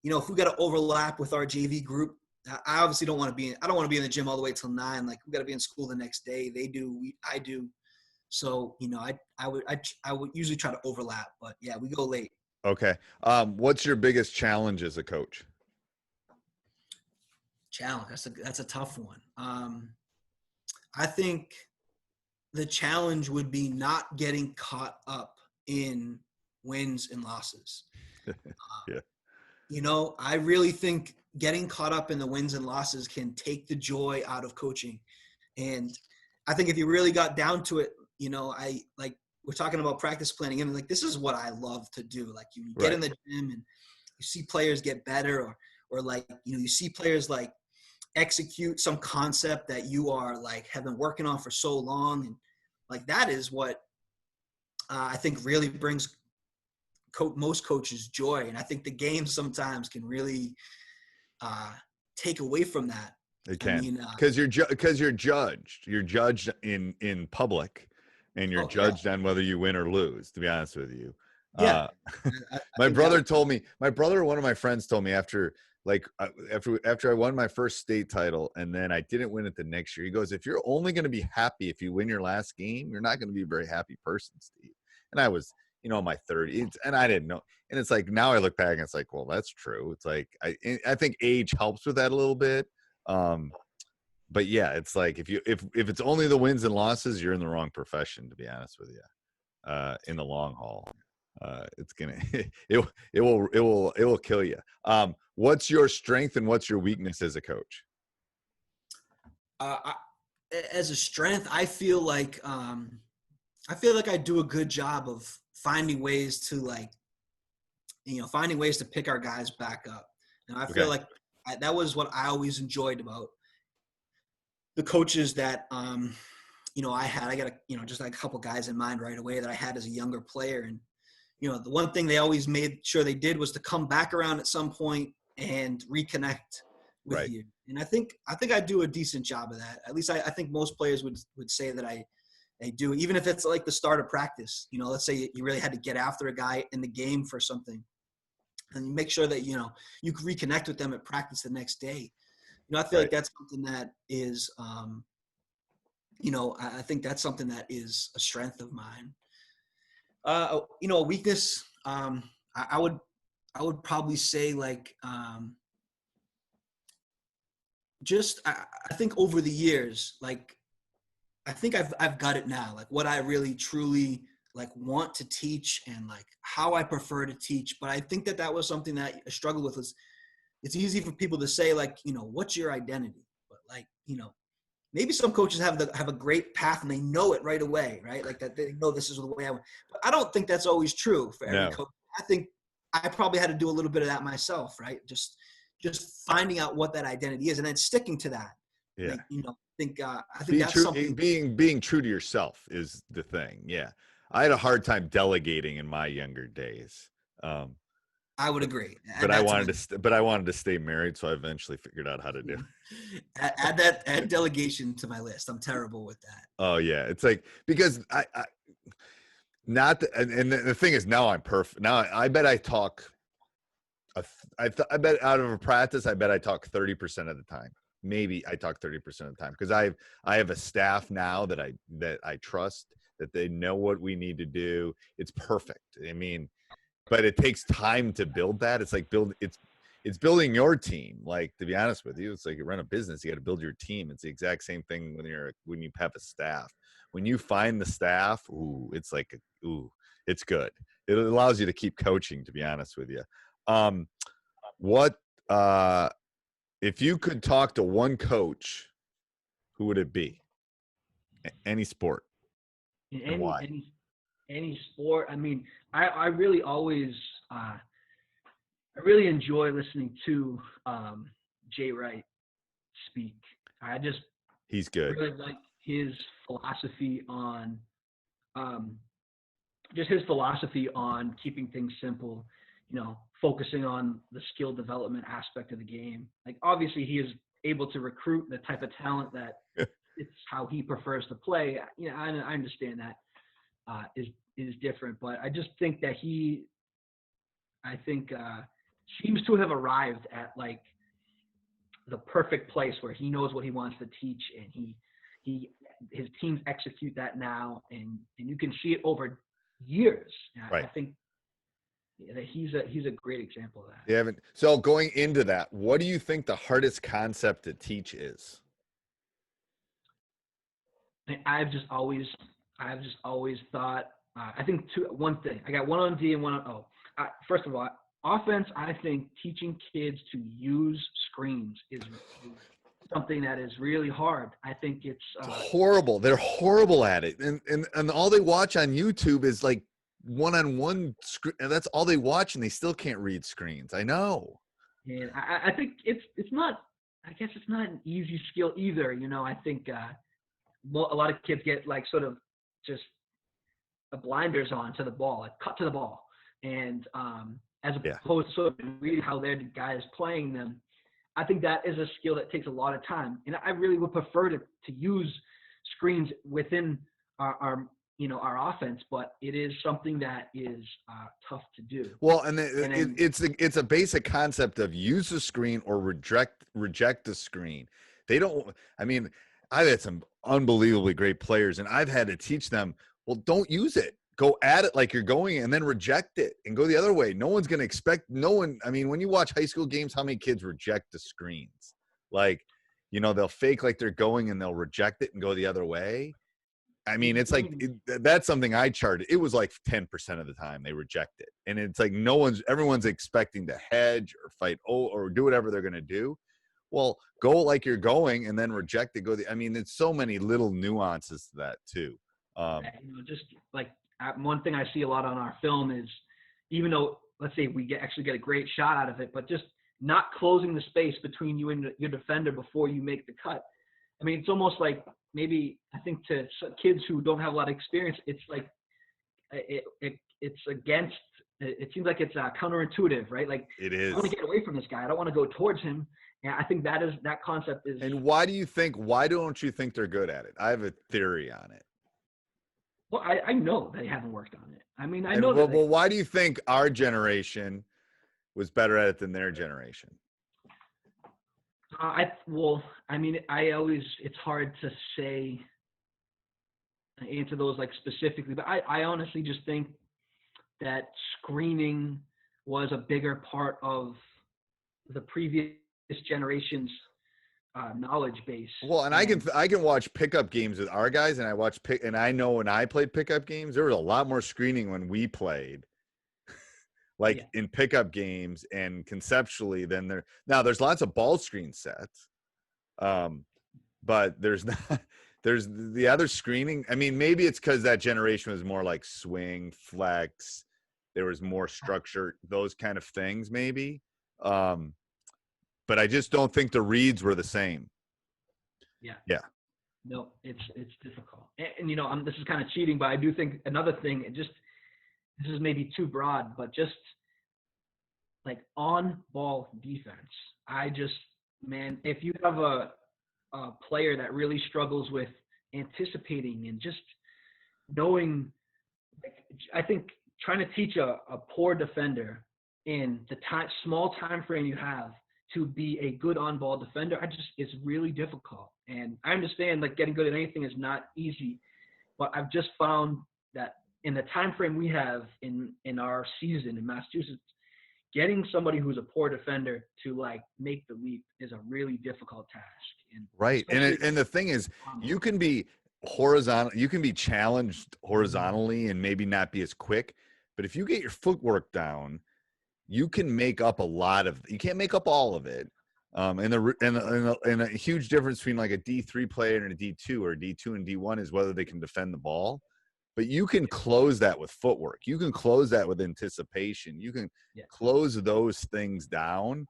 if we got to overlap with our JV group. I obviously don't want to be in the gym all the way till 9. Like we got to be in school the next day. They do, I do. So, I would usually try to overlap, but yeah, we go late. Okay. What's your biggest challenge as a coach? Challenge. That's a tough one. I think the challenge would be not getting caught up in wins and losses. Yeah. I really think getting caught up in the wins and losses can take the joy out of coaching. And I think if you really got down to it, we're talking about practice planning, and like, this is what I love to do. Like you get in the gym and you see players get better, or like, you see players like execute some concept that you are like have been working on for so long. And like, that is what I think really brings most coaches' joy. And I think the game sometimes can really take away from that. It I can, mean, because you're judged. You're judged in public, and you're oh yeah, judged on whether you win or lose. To be honest with you, yeah. uh, I my think that brother told me. My brother, one of my friends, told me after I won my first state title, and then I didn't win it the next year. He goes, "If you're only going to be happy if you win your last game, you're not going to be a very happy person, Steve." And I was, in my 30s, and I didn't know. And it's like now I look back and it's like, well, that's true. It's like I think age helps with that a little bit. But yeah, it's like if it's only the wins and losses, you're in the wrong profession, to be honest with you. In the long haul, it's gonna it will kill you. What's your strength and what's your weakness as a coach? As a strength, I feel like I do a good job of finding ways to pick our guys back up. And I feel Okay. like that was what I always enjoyed about the coaches that I had. I got just like a couple guys in mind right away that I had as a younger player. And the one thing they always made sure they did was to come back around at some point and reconnect with Right. you. And I think I do a decent job of that. At least I think most players would say that I do, even if it's like the start of practice. Let's say you really had to get after a guy in the game for something, and you make sure that you can reconnect with them at practice the next day. I feel like that's something that is, I think that's something that is a strength of mine. A weakness, I would probably say like, I think over the years, like, I think I've got it now, like what I really truly like want to teach and like how I prefer to teach. But I think that was something that I struggled with. It's easy for people to say like, what's your identity? But like, maybe some coaches have a great path and they know it right away, right? Like that they know this is the way I want. But I don't think that's always true for every coach. I think I probably had to do a little bit of that myself, right? Just finding out what that identity is and then sticking to that. Yeah. Like, I think that's something. Being true to yourself is the thing. Yeah. I had a hard time delegating in my younger days. I would agree. But I wanted to stay married, so I eventually figured out how to do it. Add delegation to my list. I'm terrible with that. Oh yeah, it's like because and the thing is now I'm perfect. Now I bet I talk. I bet out of a practice, I bet I talk 30% of the time. Maybe I talk 30% of the time because I have a staff now that I trust, that they know what we need to do. It's perfect. I mean, but it takes time to build that. It's like it's building your team. Like, to be honest with you, it's like you run a business, you got to build your team. It's the exact same thing when you have a staff. When you find the staff, it's good. It allows you to keep coaching, to be honest with you. What if you could talk to one coach, who would it be? Any sport. And why? Any sport. I mean, I really always I really enjoy listening to Jay Wright speak. He's good. Really like his philosophy on keeping things simple, focusing on the skill development aspect of the game. Like, obviously he is able to recruit the type of talent that it's how he prefers to play. I understand that is different, but I just think that he seems to have arrived at like the perfect place where he knows what he wants to teach, and his teams execute that now, and you can see it over years. Right. I think that he's a great example of that. Yeah. So going into that, what do you think the hardest concept to teach is? I've just always thought. I think one thing. I got one on D and one on O. First of all, offense. I think teaching kids to use screens is something that is really hard. I think it's horrible. They're horrible at it, and all they watch on YouTube is like one-on-one screen, and that's all they watch, and they still can't read screens. I know. And I think it's not. I guess it's not an easy skill either. I think a lot of kids get like sort of just blinders on to the ball, like cut to the ball. and as Yeah. opposed to sort of reading how their guy is playing them. I think that is a skill that takes a lot of time, and I really would prefer to use screens within our our offense, but it is something that is tough to do. Well, and then, it's a basic concept of use the screen or reject the screen. They don't. I mean, I've had some unbelievably great players, and I've had to teach them. Well, don't use it. Go at it like you're going, and then reject it and go the other way. No one's going to expect. No one. I mean, when you watch high school games, how many kids reject the screens? Like, they'll fake like they're going, and they'll reject it and go the other way. I mean, it's like that's something I charted. It was like 10% of the time they reject it, and it's like everyone's expecting to hedge or fight or do whatever they're going to do. Well, go like you're going, and then reject it. I mean, it's so many little nuances to that too. Just like one thing I see a lot on our film is, even though let's say we actually get a great shot out of it, but just not closing the space between you and your defender before you make the cut. I mean, it's almost like maybe I think to kids who don't have a lot of experience, it's like it's against. It seems like it's counterintuitive, right? Like it is. I want to get away from this guy. I don't want to go towards him. And I think that concept is. And why don't you think they're good at it? I have a theory on it. Well, I know they haven't worked on it. I mean, I know. Well, why do you think our generation was better at it than their generation? It's hard to say, answer those like specifically, but I honestly just think that screening was a bigger part of the previous generation's knowledge base. Well, and I can watch pickup games with our guys, and and I know when I played pickup games, there was a lot more screening when we played. In pickup games, and conceptually, there's lots of ball screen sets, but there's the other screening. I mean, maybe it's because that generation was more like swing, flex. There was more structure, those kind of things, maybe. But I just don't think the reads were the same. Yeah. No, it's difficult, and this is kind of cheating, but I do think another thing, this is maybe too broad, but just like on ball defense. If you have a player that really struggles with anticipating and just knowing, I think trying to teach a poor defender in the small time frame you have to be a good on ball defender, it's really difficult. And I understand like getting good at anything is not easy, but I've just found that in the time frame we have in our season in Massachusetts, getting somebody who's a poor defender to like make the leap is a really difficult task. Right. And the thing is, you can be horizontal, you can be challenged horizontally and maybe not be as quick, but if you get your footwork down, you can make up you can't make up all of it. And a huge difference between like a D3 player and a D2 or a D2 and D1 is whether they can defend the ball. But you can close that with footwork. You can close that with anticipation. You can close those things down,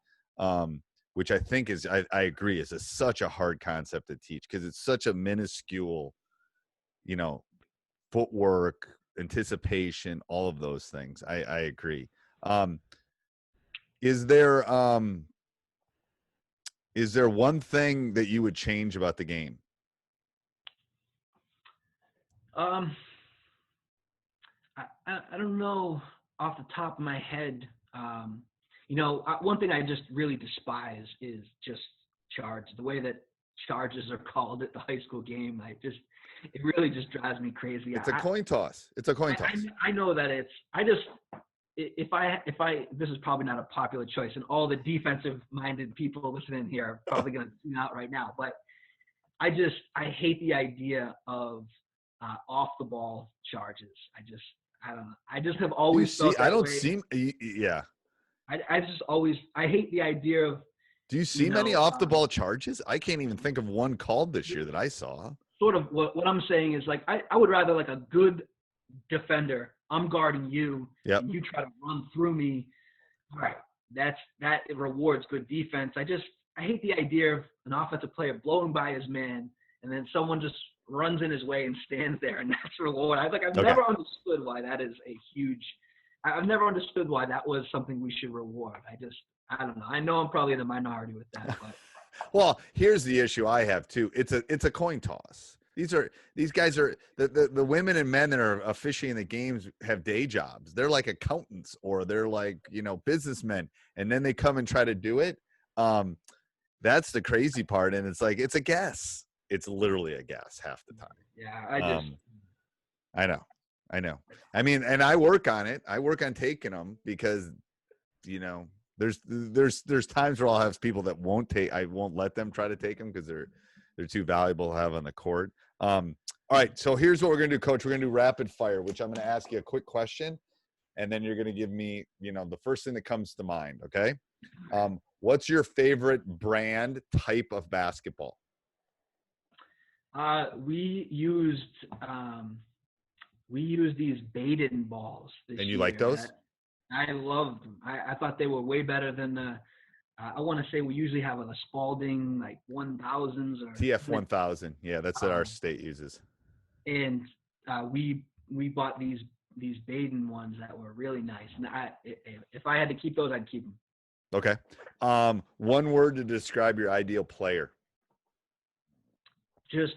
which I think I agree, is such a hard concept to teach because it's such a minuscule, footwork, anticipation, all of those things. I agree. Is there one thing that you would change about the game? I don't know off the top of my head. One thing I just really despise is just charge. The way that charges are called at the high school game, it really just drives me crazy. It's a coin toss. I know that this is probably not a popular choice, and all the defensive-minded people listening here are probably going to tune out right now. But I hate the idea of off the ball charges. I don't know. I just have always felt that way. Yeah. I hate the idea of. Do you see many off the ball charges? I can't even think of one called this year that I saw. Sort of what I'm saying is like I would rather like a good defender. I'm guarding you. Yep. And you try to run through me. All right, that rewards good defense. I hate the idea of an offensive player blowing by his man and then someone just runs in his way and stands there, and that's reward. I've never understood why that is a huge I've never understood why that was something we should reward. I don't know. I know I'm probably in the minority with that, but Well, here's the issue I have too. It's a coin toss. These guys are the women and men that are officiating the games have day jobs. They're like accountants or they're like, businessmen, and then they come and try to do it. That's the crazy part, and it's like it's a guess. It's literally a guess half the time. yeah, I know. I mean, and I work on it. I work on taking them because, there's times where I'll have people that won't take. I won't let them try to take them because they're too valuable to have on the court. All right, so here's what we're gonna do, Coach. We're gonna do rapid fire, which I'm gonna ask you a quick question, and then you're gonna give me, the first thing that comes to mind. Okay. What's your favorite brand type of basketball? we used these Baden balls this And you year. like those? I loved them. I thought they were way better than the. I want to say we usually have a Spalding like 1000s or TF 1000. Yeah, that's what our state uses. And we bought these Baden ones that were really nice. And if I had to keep those, I'd keep them. Okay. One word to describe your ideal player. Just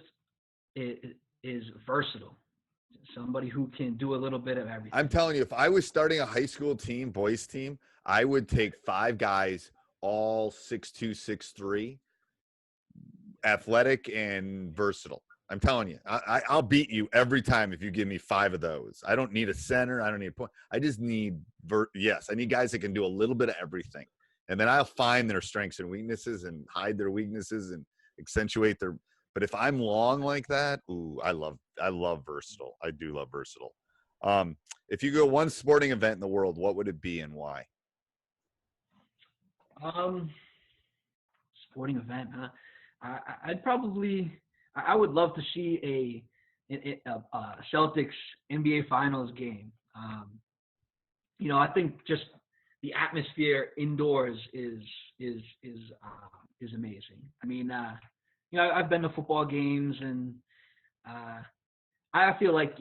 it is versatile. Somebody who can do a little bit of everything. I'm telling you, if I was starting a high school team, boys team, I would take 5 guys, all 6'2", 6'3", athletic and versatile. I'm telling you, I'll beat you every time if you give me 5 of those. I don't need a center. I don't need a point. I just need I need guys that can do a little bit of everything. And then I'll find their strengths and weaknesses and hide their weaknesses and accentuate their. But if I'm long like that, I love versatile. I do love versatile. If you go one sporting event in the world, what would it be and why? Sporting event, huh? I would love to see a Celtics NBA Finals game. I think just the atmosphere indoors is amazing. I mean, I've been to football games, and I feel like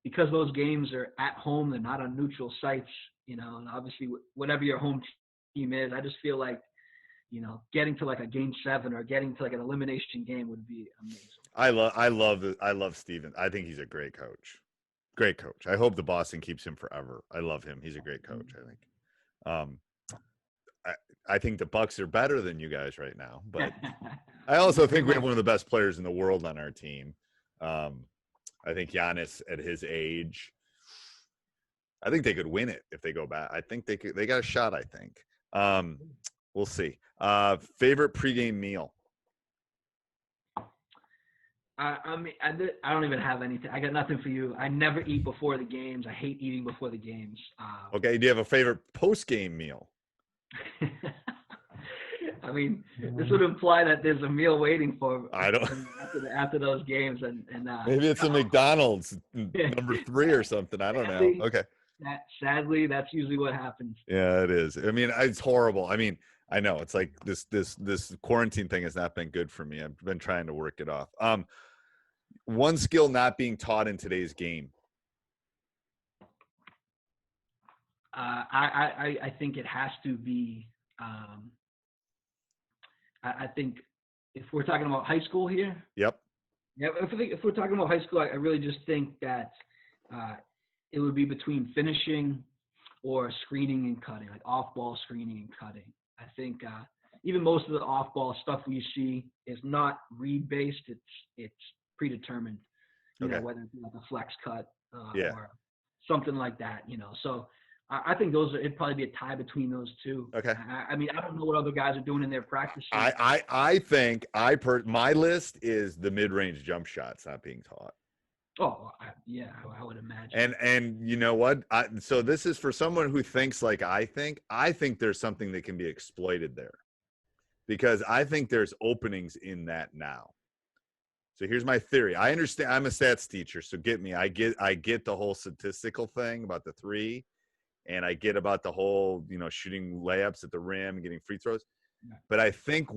because those games are at home, they're not on neutral sites. And obviously whatever your home team is, I just feel like getting to like a game 7 or getting to like an elimination game would be amazing. I love Steven. I think he's a great coach. Great coach. I hope the Boston keeps him forever. I love him. He's a great coach, I think. I think the Bucks are better than you guys right now, but I also think we have one of the best players in the world on our team. I think Giannis at his age, I think they could win it if they go back. I think they got a shot, I think. We'll see. Favorite pregame meal? I don't even have anything. I got nothing for you. I never eat before the games. I hate eating before the games. Okay. Do you have a favorite post-game meal? I mean, this would imply that there's a meal waiting for after those games, and maybe it's a McDonald's number 3 or something. I don't know. Okay. Sadly, that's usually what happens. Yeah, it is. I mean, it's horrible. I mean, I know it's like this quarantine thing has not been good for me. I've been trying to work it off. One skill not being taught in today's game. I think it has to be. I think if we're talking about high school here. Yep. Yeah. If we're talking about high school, I really just think that it would be between finishing or screening and cutting, like off-ball screening and cutting. I think even most of the off-ball stuff we see is not read-based. It's predetermined. Okay. Whether it's like a flex cut or something like that. So I think it'd probably be a tie between those two. Okay. I mean, I don't know what other guys are doing in their practice. I think my list is the mid-range jump shots not being taught. Oh, yeah, I would imagine. And you know what? So this is for someone who thinks like I think. I think there's something that can be exploited there, because I think there's openings in that now. So here's my theory. I understand. I'm a stats teacher, so get me. I get the whole statistical thing about the 3, and I get about the whole shooting layups at the rim and getting free throws. Yeah. But I think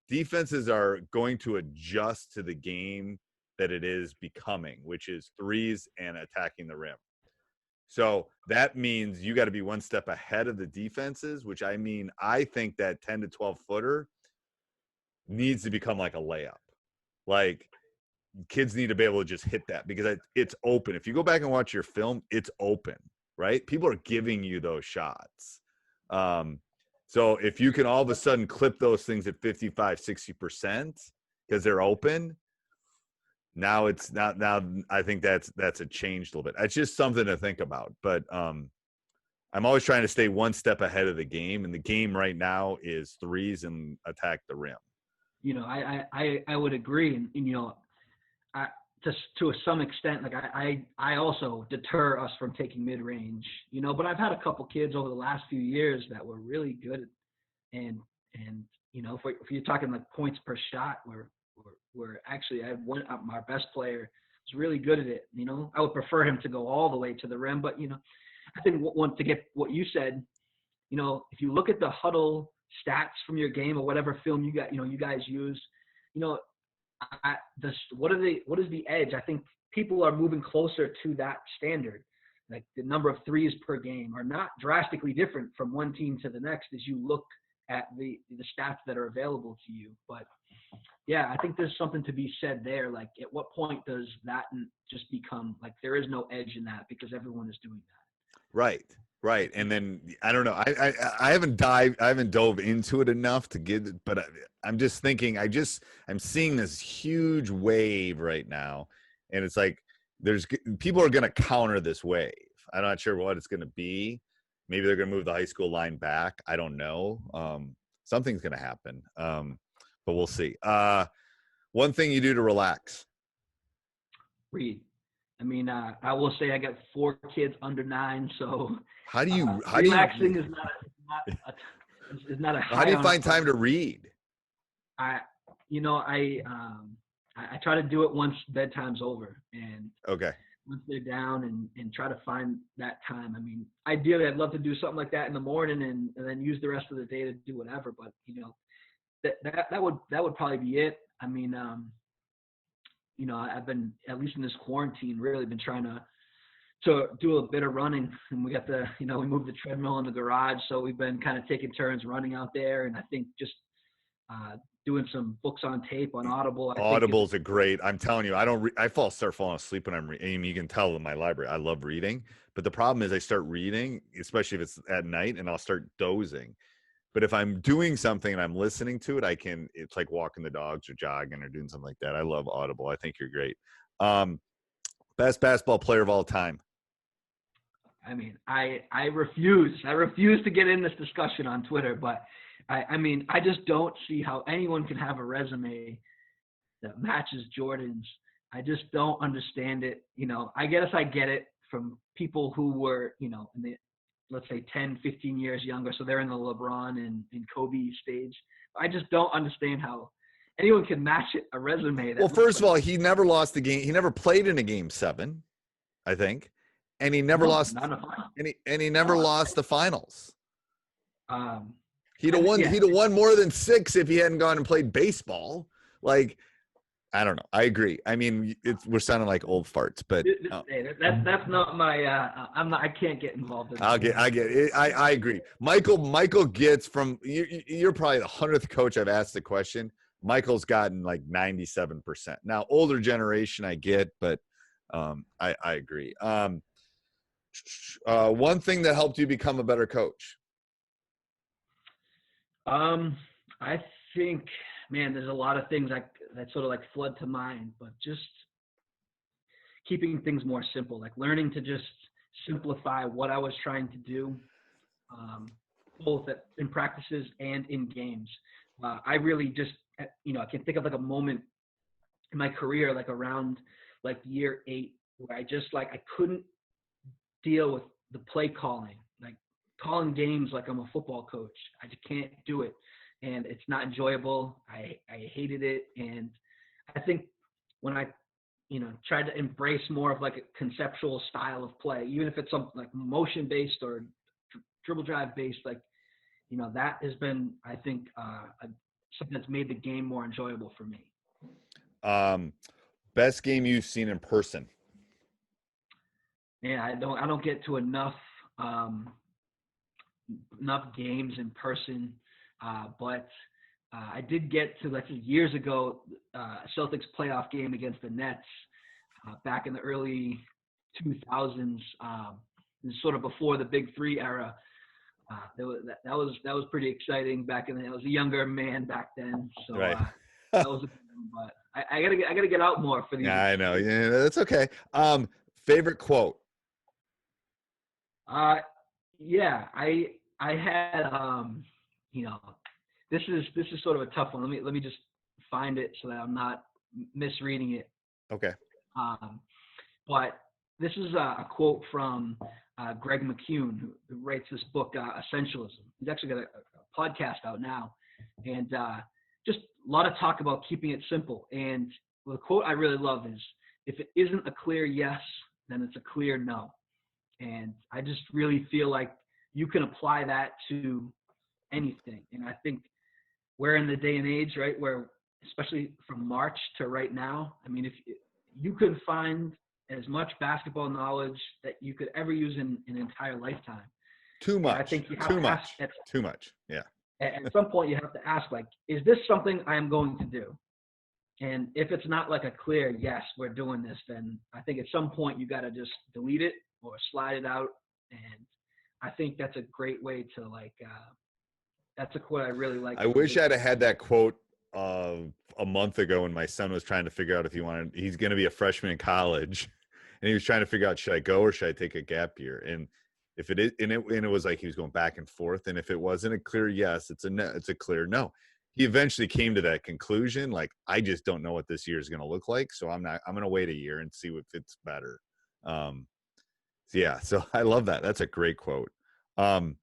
defenses are going to adjust to the game that it is becoming, which is 3s and attacking the rim. So that means you got to be one step ahead of the defenses, which I mean, I think that 10 to 12 footer needs to become like a layup. Like kids need to be able to just hit that because it's open. If you go back and watch your film, it's open, right? People are giving you those shots. So if you can all of a sudden clip those things at 55, 60% because they're open, now it's not, now I think that's a change a little bit. It's just something to think about. But I'm always trying to stay one step ahead of the game. And the game right now is threes and attack the rim. You know, I would agree. And you know, just to some extent, like I also deter us from taking mid range, you know, but I've had a couple kids over the last few years that were really good. And you know, if you're talking like points per shot, we're actually, I had one, our best player was really good at it. You know, I would prefer him to go all the way to the rim, but you know, I think one to get what you said, you know, if you look at the huddle stats from your game or whatever film you got, you know, you guys use, you know, what is the edge? I think people are moving closer to that standard. Like the number of threes per game are not drastically different from one team to the next as you look at the stats that are available to you. But yeah, I think there's something to be said there. Like at what point does that just become like there is no edge in that because everyone is doing that. Right. And then I don't know. I haven't dove into it enough to get it, but I'm just thinking. I'm seeing this huge wave right now, and it's like people are going to counter this wave. I'm not sure what it's going to be. Maybe they're going to move the high school line back. I don't know. Something's going to happen, but we'll see. One thing you do to relax. Read. I mean, I will say I got 4 kids under 9, so relaxing is not a high. How do you find time to read? I try to do it once bedtime's over, and okay. Once they're down and try to find that time. I mean, ideally, I'd love to do something like that in the morning and then use the rest of the day to do whatever. But you know, that would probably be it. I mean, you know, I've been, at least in this quarantine, really been trying to do a bit of running. And we got we moved the treadmill in the garage, so we've been kind of taking turns running out there. And I think just doing some books on tape on Audible. Audibles are great. I'm telling you, I start falling asleep when I'm reading. You can tell in my library, I love reading. But the problem is I start reading, especially if it's at night, and I'll start dozing. But if I'm doing something and I'm listening to it, it's like walking the dogs or jogging or doing something like that. I love Audible. I think you're great. Best basketball player of all time. I mean, I refuse to get in this discussion on Twitter, but I mean, I just don't see how anyone can have a resume that matches Jordan's. I just don't understand it. You know, I guess I get it from people who were, you know, in the, let's say 10, 15 years younger. So they're in the LeBron and Kobe stage. I just don't understand how anyone can match a resume. Well, first of all, he never lost a game. He never played in a game 7, I think. And he never lost and he never lost the finals. He'd have won more than 6 if he hadn't gone and played baseball. Like, I don't know. I agree. I mean, we're sounding like old farts, but that's not my. I can't get involved in that. I get it. I agree. Michael gets from you're probably the 100th coach I've asked the question. Michael's gotten like 97%. Now, older generation, I get, but I agree. One thing that helped you become a better coach. I think, man, there's a lot of things that sort of like flood to mind, but just keeping things more simple, like learning to just simplify what I was trying to do, both in practices and in games. I really just, you know, I can think of like a moment in my career, like around like year 8, where I just like, I couldn't deal with the play calling, like calling games like I'm a football coach. I just can't do it. And it's not enjoyable. I hated it. And I think when I, you know, tried to embrace more of like a conceptual style of play, even if it's something like motion based or dribble drive based, like, you know, that has been, I think, something that's made the game more enjoyable for me. Best game you've seen in person? man, I don't get to enough games in person, but I did get to, like, years ago, Celtics playoff game against the Nets back in the early 2000s. Sort of before the Big Three era. That was pretty exciting back in. I was a younger man back then, so Right. that was. But I gotta get out more for these. Yeah, I know. Yeah, that's okay. Favorite quote? Yeah, I had this is sort of a tough one. Let me just find it so that I'm not misreading it. Okay. But this is a quote from Greg McCune, who writes this book, Essentialism. He's actually got a podcast out now, and just a lot of talk about keeping it simple. And the quote I really love is, "If it isn't a clear yes, then it's a clear no." And I just really feel like you can apply that to anything. And I think we're in the day and age, right, where, especially from March to right now, I mean, if you could find as much basketball knowledge that you could ever use in an entire lifetime. Too much. I think you have Too to much. ask Too much. Yeah. at some point you have to ask, like, is this something I am going to do? And if it's not like a clear yes, we're doing this, then I think at some point you got to just delete it or slide it out. And I think that's a great way to, like, that's a quote I really like. I wish I'd have had that quote a month ago when my son was trying to figure out if he's going to be a freshman in college, and he was trying to figure out, should I go or should I take a gap year? And if it is, and it was like he was going back and forth. And if it wasn't a clear yes, it's a clear no. He eventually came to that conclusion. Like, I just don't know what this year is going to look like. So I'm going to wait a year and see if it's better. Yeah. So I love that. That's a great quote. One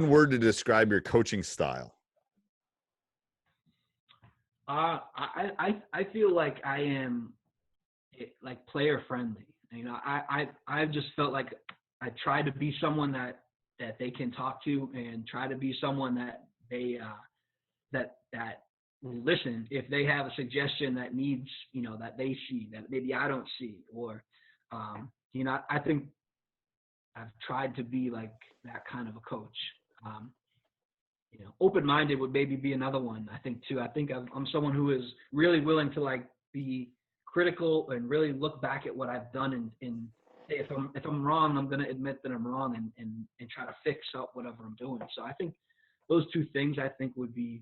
word to describe your coaching style. I feel like I am, like, player friendly. You know, I've just felt like I try to be someone that they can talk to, and try to be someone that they that will listen if they have a suggestion that needs, that they see that maybe I don't see, or I think I've tried to be like that kind of a coach. Open-minded would maybe be another one, I think, too. I think I'm someone who is really willing to, like, be critical and really look back at what I've done, and if I'm wrong, I'm going to admit that I'm wrong, and try to fix up whatever I'm doing. So I think those two things, I think, would be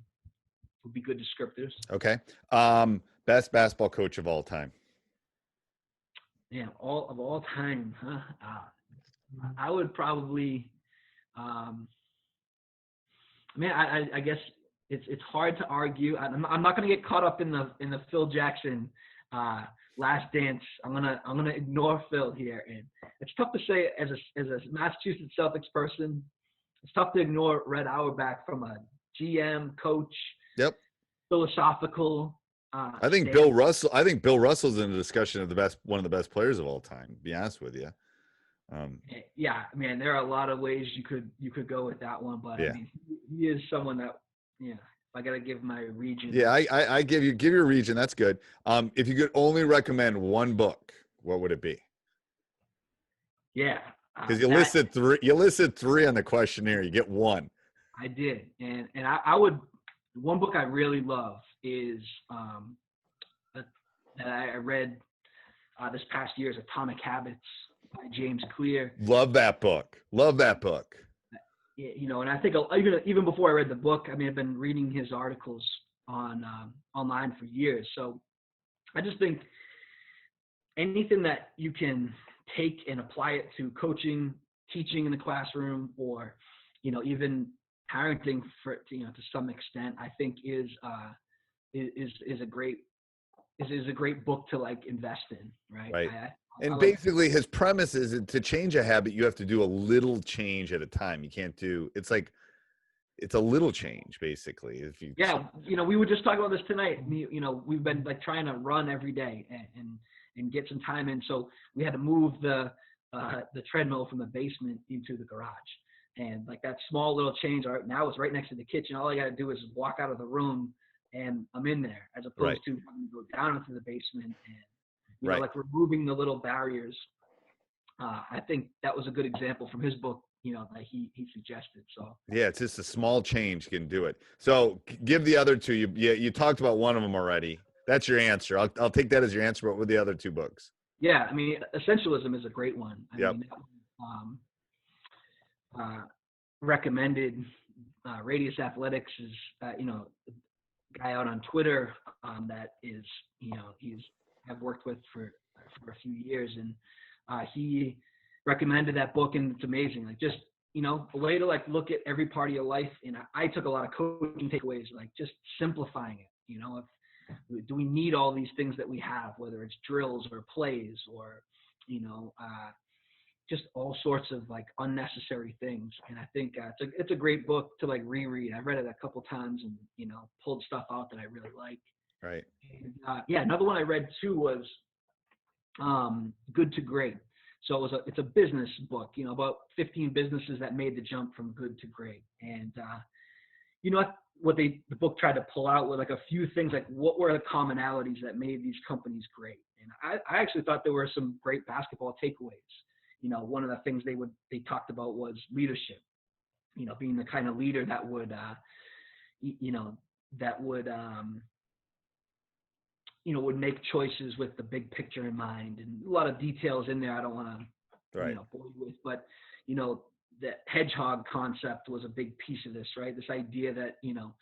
good descriptors. Okay. Best basketball coach of all time. Yeah, all time, huh? I would probably, I guess it's hard to argue. I'm not going to get caught up in the Phil Jackson Last Dance. I'm gonna ignore Phil here, and it's tough to say as a Massachusetts Celtics person. It's tough to ignore Red Auerbach from a GM, coach. Yep. Philosophical. I think Bill Russell's in the discussion of one of the best players of all time, to be honest with you. Yeah, man, there are a lot of ways you could go with that one, but yeah. I mean, he is someone that, if I got to give my region. Yeah, I give your region. That's good. If you could only recommend one book, what would it be? Yeah. Because you listed three on the questionnaire. You get one. I did. And I would, one book I really love is that I read this past year is Atomic Habits by James Clear. Love that book. And I think even before I read the book, I mean, I've been reading his articles on online for years. So I just think anything that you can take and apply it to coaching, teaching in the classroom, or even parenting to some extent, I think is a great book to, like, invest in, right? Right. And basically his premise is to change a habit, you have to do a little change at a time. You can't do, it's a little change, basically. We were just talking about this tonight. We've been, like, trying to run every day and get some time in. So we had to move the treadmill from the basement into the garage. And, like, that small little change, now it's right next to the kitchen. All I got to do is walk out of the room and I'm in there, as opposed to having to go down into the basement and you know, Right. like removing the little barriers. I think that was a good example from his book, you know, that he suggested. So Yeah, it's just a small change can do it. So give the other two. You talked about one of them already. That's your answer. I'll take that as your answer. But with the other two books? yeah, I mean, Essentialism is a great one. I Yep. mean, recommended. Radius Athletics is, you know, a guy out on Twitter that is, you know, I've worked with for a few years, and he recommended that book, and it's amazing. Like, just, you know, a way to like look at every part of your life. And I took a lot of coaching takeaways, like just simplifying it. You know, do we need all these things that we have, whether it's drills or plays or, you know, just all sorts of like unnecessary things. And I think it's a great book to like reread. I read it a couple times and, you know, pulled stuff out that I really like. Right. And, yeah, another one I read too was Good to Great. So it's a business book, you know, about 15 businesses that made the jump from good to great. And you know what the book tried to pull out were like a few things, like what were the commonalities that made these companies great. And I actually thought there were some great basketball takeaways. You know, one of the things they talked about was leadership. You know, being the kind of leader that would, you know, would make choices with the big picture in mind, and a lot of details in there I don't want to, Right. you know, bore you with. But, you know, the hedgehog concept was a big piece of this, right? This idea that, you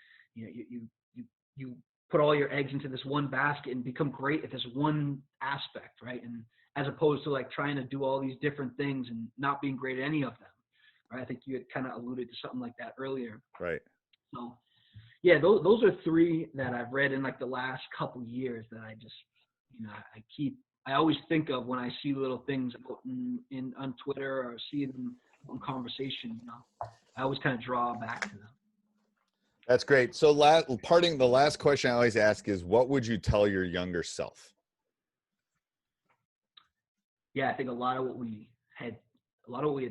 put all your eggs into this one basket and become great at this one aspect, right? And as opposed to like trying to do all these different things and not being great at any of them, right? I think you had kind of alluded to something like that earlier. Right. So yeah, those are three that I've read in like the last couple years that I just, you know, I always think of when I see little things on Twitter or see them in conversation. You know, I always kind of draw back to them. That's great. So the last question I always ask is, what would you tell your younger self? Yeah, I think a lot of what we had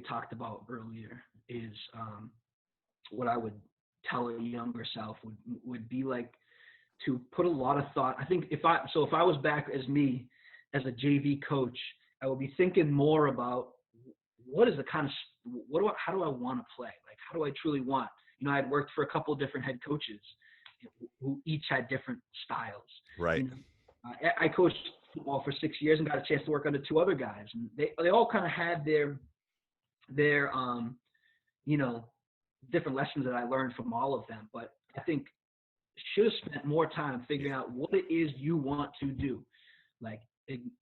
talked about earlier is what I would tell a younger self would be like to put a lot of thought. I think if I was back as me as a JV coach, I would be thinking more about what is the kind of how do I want to play? Like, how do I truly want? You know, I had worked for a couple of different head coaches who each had different styles. Right. You know, I coached football for 6 years and got a chance to work under two other guys, and they all kind of had their you know, different lessons that I learned from all of them. But I think should have spent more time figuring out what it is you want to do. Like,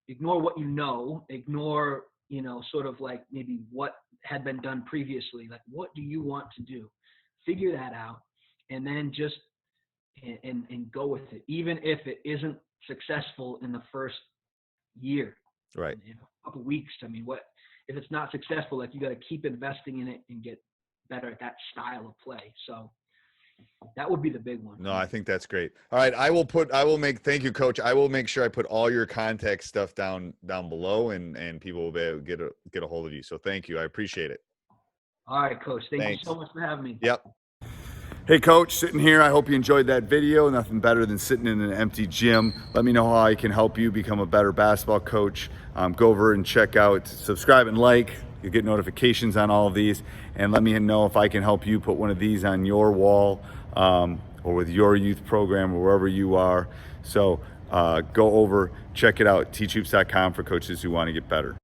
ignore what you know, ignore, you know, sort of like maybe what had been done previously. Like, what do you want to do? Figure that out, and then just and go with it, even if it isn't successful in the first year. Right. In a couple of weeks. I mean, what if it's not successful? Like, you got to keep investing in it and get better at that style of play. So that would be the big one. No, I think that's great. All right. Thank you, Coach. I will make sure I put all your contact stuff down below, and people will be able to get a hold of you. So thank you. I appreciate it. All right, Coach. Thanks. Thanks. You so much for having me. Yep. Hey, Coach, sitting here. I hope you enjoyed that video. Nothing better than sitting in an empty gym. Let me know how I can help you become a better basketball coach. Go over and check out, subscribe and like. You'll get notifications on all of these. And let me know if I can help you put one of these on your wall or with your youth program or wherever you are. So go over, check it out, teachhoops.com for coaches who want to get better.